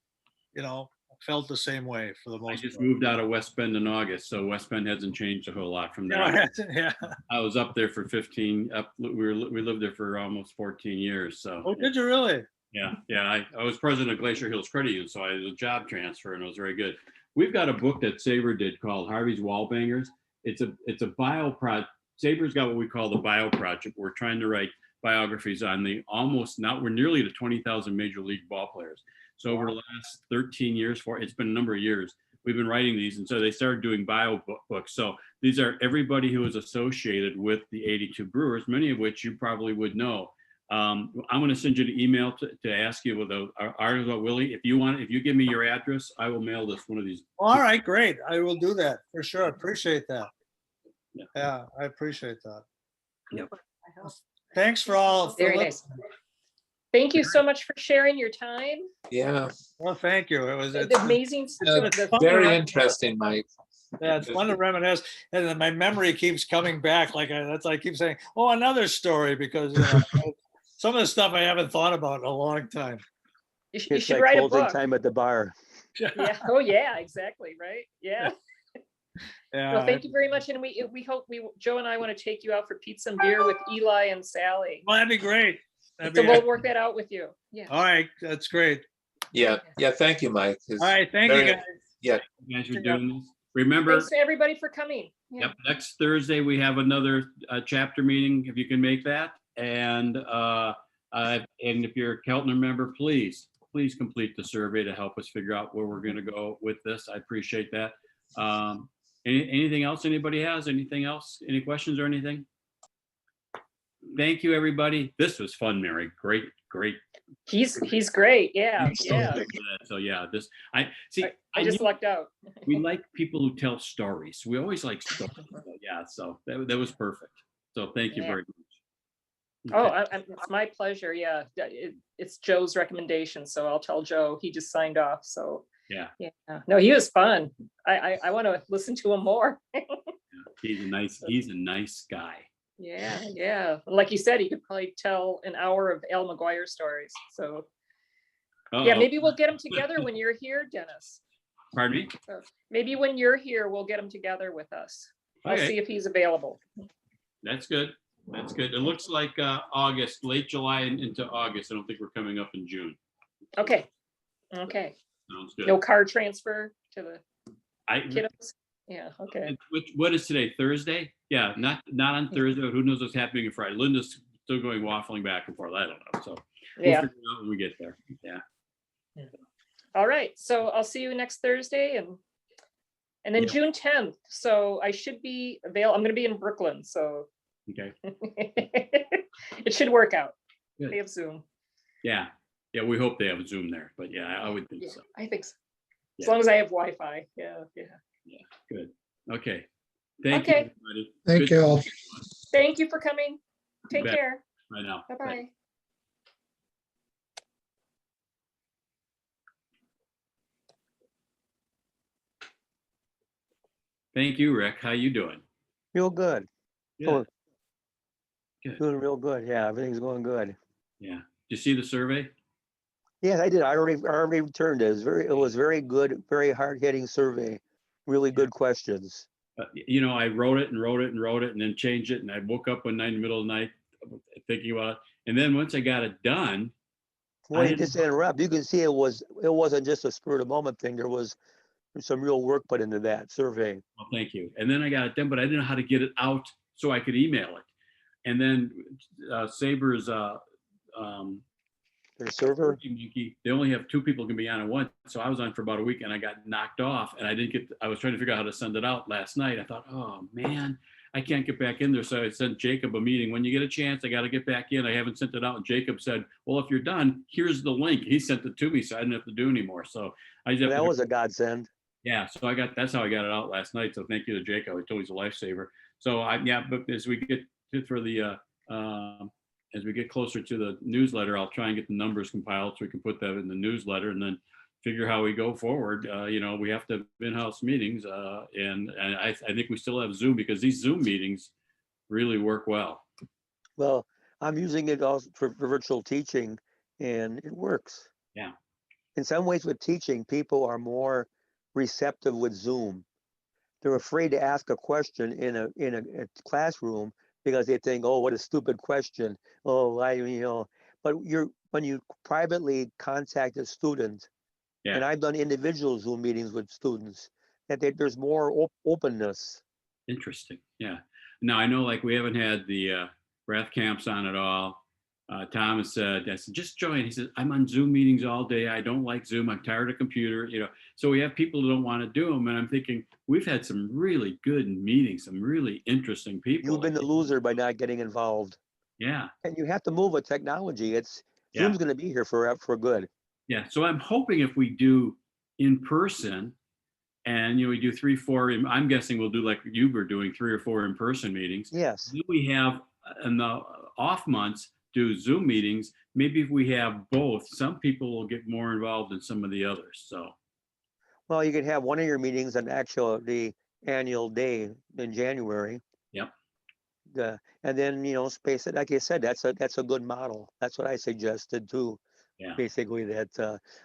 felt the same way for the I most just part. moved out of West Bend in August, so West Bend hasn't changed a whole lot from there. Yeah. I was up there for 15. We lived there for almost 14 years. So. Oh, did you really? Yeah. I was president of Glacier Hills Credit Union, so I had a job transfer, and it was very good. We've got a book that SABR did called Harvey's Wallbangers. It's a bio project. SABR's got what we call the bio project. We're trying to write biographies on we're nearly to 20,000 major league ball players. So over the last 13 years, it's been a number of years, we've been writing these. And so they started doing bio books. So these are everybody who is associated with the 82 Brewers, many of which you probably would know. I'm going to send you an email to ask you with an article about Willie. If you give me your address, I will mail this one of these. All right, great. I will do that for sure. Appreciate that. Yeah, I appreciate that. Yep. Thanks for all. Very nice. Thank you so much for sharing your time. Yeah, Well, thank you. It was Amazing. very interesting, Mike. Yeah, it's fun to reminisce, and then my memory keeps coming back. I keep saying, "Oh, another story," because some of the stuff I haven't thought about in a long time. You It's should like write a closing book. time at the bar. Yeah. Oh, yeah. Exactly. Right. Yeah. Yeah. Well, thank you very much, and we hope Joe and I want to take you out for pizza and beer with Eli and Sally. Well, that'd be great. So we'll work that out with you. Yeah. All right, that's great. Yeah. Thank you, Mike. All right, thank you, guys. Yeah. You guys are doing this. Remember, Thanks to everybody for coming. Yeah. yep, next Thursday we have another chapter meeting, if you can make that. And if you're a Keltner member, please complete the survey to help us figure out where we're going to go with this. I appreciate that. Anything else anybody has? Anything else? Any questions or anything? Thank you, everybody. This was fun, Mary. Great. He's great. Yeah. Yeah. So yeah, I just lucked out. We like people who tell stories. We always like stories. Yeah, so that was perfect. So thank you very much. Oh, it's my pleasure. Yeah, it's Joe's recommendation, so I'll tell Joe. He just signed off. So yeah. No, he was fun. I want to listen to him more. He's a nice guy. Yeah. Like you said, he could probably tell an hour of Al McGuire stories. So yeah, maybe we'll get them together when you're here, Dennis. Pardon me? So maybe when you're here, we'll get them together with us. I'll see if he's available. That's good. It looks like August, late July and into August. I don't think we're coming up in June. Okay. Sounds good. No car transfer to the I kiddos? Yeah, okay. What is today? Thursday? Yeah, not on Thursday. Who knows what's happening on Friday? Linda's still going waffling back and forth. I don't know. So we'll figure it out when we get there. Yeah. All right. So I'll see you next Thursday and then June 10th. So I should be available. I'm going to be in Brooklyn. So okay. It should work out. Good. They have Zoom. Yeah. We hope they have a Zoom there, but yeah, I would think so. I think so. As Yeah. long as I have Wi-Fi. Yeah. Good. Okay. Thank you, Okay. everybody. Thank you all. Thank you for coming. Take bet. care. Bye now. Bye-bye. Thank you, Rick. How you doing? Real good. Good. Doing real good. Yeah, everything's going good. Yeah. Did you see the survey? Yes, I did. I already returned it. It was very good, very hard hitting survey. Really good questions. You know, I wrote it and wrote it and wrote it and then changed it. And I woke up one night in the middle of the night thinking about it. And then once I got it done, Well, I you didn't- just interrupt. You can see it wasn't just a spur of the moment thing. There was some real work put into that survey. well, thank you. And then I got it done, but I didn't know how to get it out so I could email it. And then SABR's Their server. Monkey, they only have 2 people can be on at once. So I was on for about a week and I got knocked off and I was trying to figure out how to send it out last night. I thought, oh man, I can't get back in there. So I sent Jacob a meeting. When you get a chance, I got to get back in. I haven't sent it out. And Jacob said, well, if you're done, here's the link. He sent it to me, so I didn't have to do anymore. So I just have That to, was a godsend. yeah. So that's how I got it out last night. So thank you to Jacob. I told he's a lifesaver. So but as we get for the, as we get closer to the newsletter, I'll try and get the numbers compiled so we can put that in the newsletter and then figure how we go forward. You know, we have to have in-house meetings and I think we still have Zoom because these Zoom meetings really work well. Well, I'm using it also for virtual teaching and it works. Yeah. In some ways with teaching, people are more receptive with Zoom. They're afraid to ask a question in a classroom because they think, oh, what a stupid question. Oh, but when you privately contact a student, Yeah. and I've done individual Zoom meetings with students, that there's more openness. Interesting. Yeah. Now I know like we haven't had the breath camps on at all. Thomas said, I said, just join. He says, I'm on Zoom meetings all day. I don't like Zoom. I'm tired of computer, you know. So we have people who don't want to do them. And I'm thinking, we've had some really good meetings, some really interesting people. You've been the loser by not getting involved. Yeah. And you have to move with technology. Yeah. Zoom's going to be here for good. Yeah. So I'm hoping if we do in person and, you know, we do 3, 4, I'm guessing we'll do like you were doing 3 or 4 in-person meetings. Yes. Then we have in the off months, do Zoom meetings. Maybe if we have both, some people will get more involved than some of the others. So, Well, you could have one of your meetings on the annual day in January. yep. And then, space it, like you said, that's a good model. That's what I suggested too. Yeah. Basically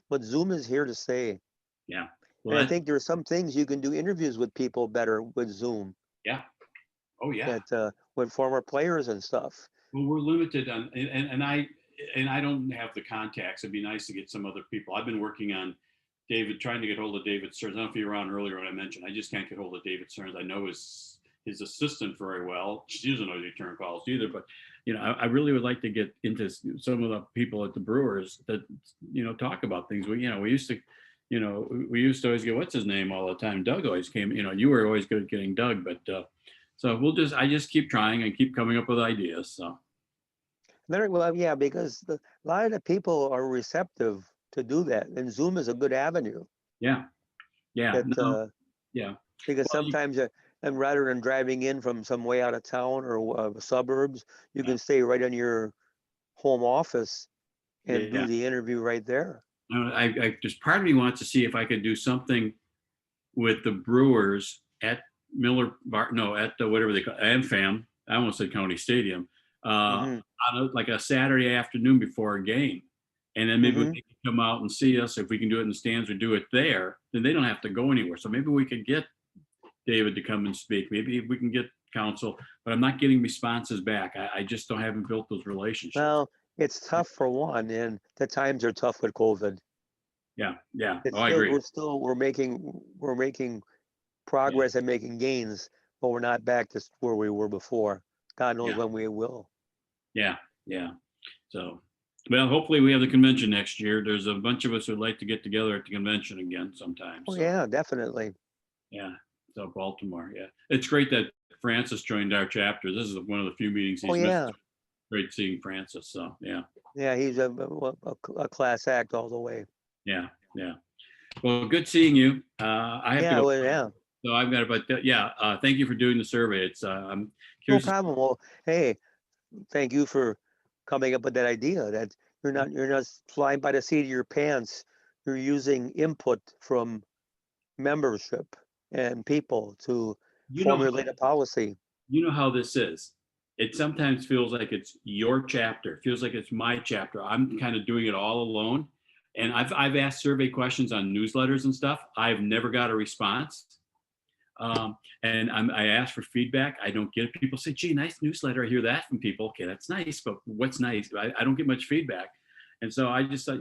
but Zoom is here to stay. Yeah. And I think there are some things you can do interviews with people better with Zoom. Yeah. Oh yeah. That with former players and stuff. Well, we're limited on, and I don't have the contacts. It'd be nice to get some other people. I've been working on trying to get hold of David Stearns. I don't know if you were on earlier when I mentioned, I just can't get hold of David Stearns. I know his assistant very well. She doesn't know the return calls either, but you know, I really would like to get into some of the people at the Brewers that, you know, talk about things. We used to always get, what's his name all the time. Doug always came, you know, you were always good at getting Doug, but so I just keep trying and keep coming up with ideas. So. Well, yeah, because a lot of the people are receptive to do that, and Zoom is a good avenue. Yeah. Yeah. Yeah. Because sometimes, and rather than driving in from some way out of town or suburbs, you can stay right in your home office and do the interview right there. I just part of me wants to see if I could do something with the Brewers at Miller Bar, no, at the whatever they call AmFam. I almost said County Stadium. On like a Saturday afternoon before a game, and then maybe they can come out and see us. If we can do it in the stands or do it there, then they don't have to go anywhere. So maybe we could get David to come and speak. Maybe we can get counsel, but I'm not getting responses back. I just haven't built those relationships. Well, it's tough for one, and the times are tough with COVID. Yeah. I agree. We're making progress and making gains, but we're not back to where we were before. God knows when we will. Yeah. So, well, hopefully we have the convention next year. There's a bunch of us who'd like to get together at the convention again sometime. Oh, yeah, definitely. Yeah. So Baltimore. Yeah. It's great that Francis joined our chapter. This is one of the few meetings he's missed. Great seeing Francis. So, yeah. Yeah, he's a class act all the way. Yeah. Well, good seeing you. I have to go. Yeah. So I've got about, thank you for doing the survey. It's, I'm No curious. problem. Well, hey, thank you for coming up with that idea that you're not flying by the seat of your pants. You're using input from membership and people to you know, formulate a policy. you know how this is. It sometimes feels like it's your chapter, feels like it's my chapter. I'm kind of doing it all alone. And I've asked survey questions on newsletters and stuff. I've never got a response. And I ask for feedback. I don't get it. People say, gee, nice newsletter. I hear that from people. Okay, that's nice, but what's nice? I don't get much feedback. And so I just thought,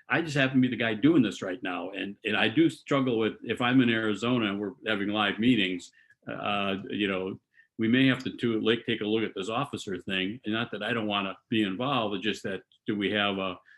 I just happen to be the guy doing this right now. And I do struggle with, if I'm in Arizona and we're having live meetings, we may have to take a look at this officer thing. And not that I don't want to be involved, it's just that, do we have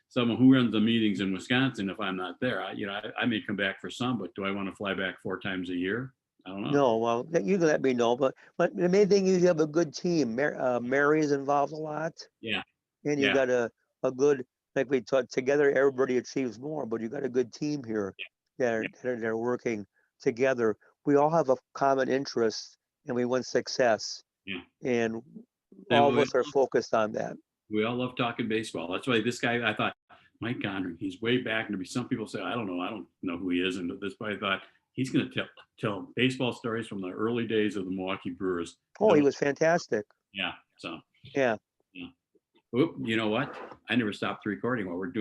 someone who runs the meetings in Wisconsin if I'm not there? I may come back for some, but do I want to fly back 4 times a year? I don't know. No, well, you can let me know, but the main thing is you have a good team. Mary's involved a lot. Yeah. And you Yeah. got a good, like we taught together, everybody achieves more, but you got a good team here that are working together. We all have a common interest and we want success. Yeah. And And all of we us are focused on that. We all love talking baseball. That's why this guy, I thought, Mike Gonring, he's way back. And there'll be some people say, I don't know who he is. And this, but I thought he's going to tell baseball stories from the early days of the Milwaukee Brewers. Oh, he was fantastic. Yeah. So, Yeah. Oop, you know what? I never stopped the recording while we're doing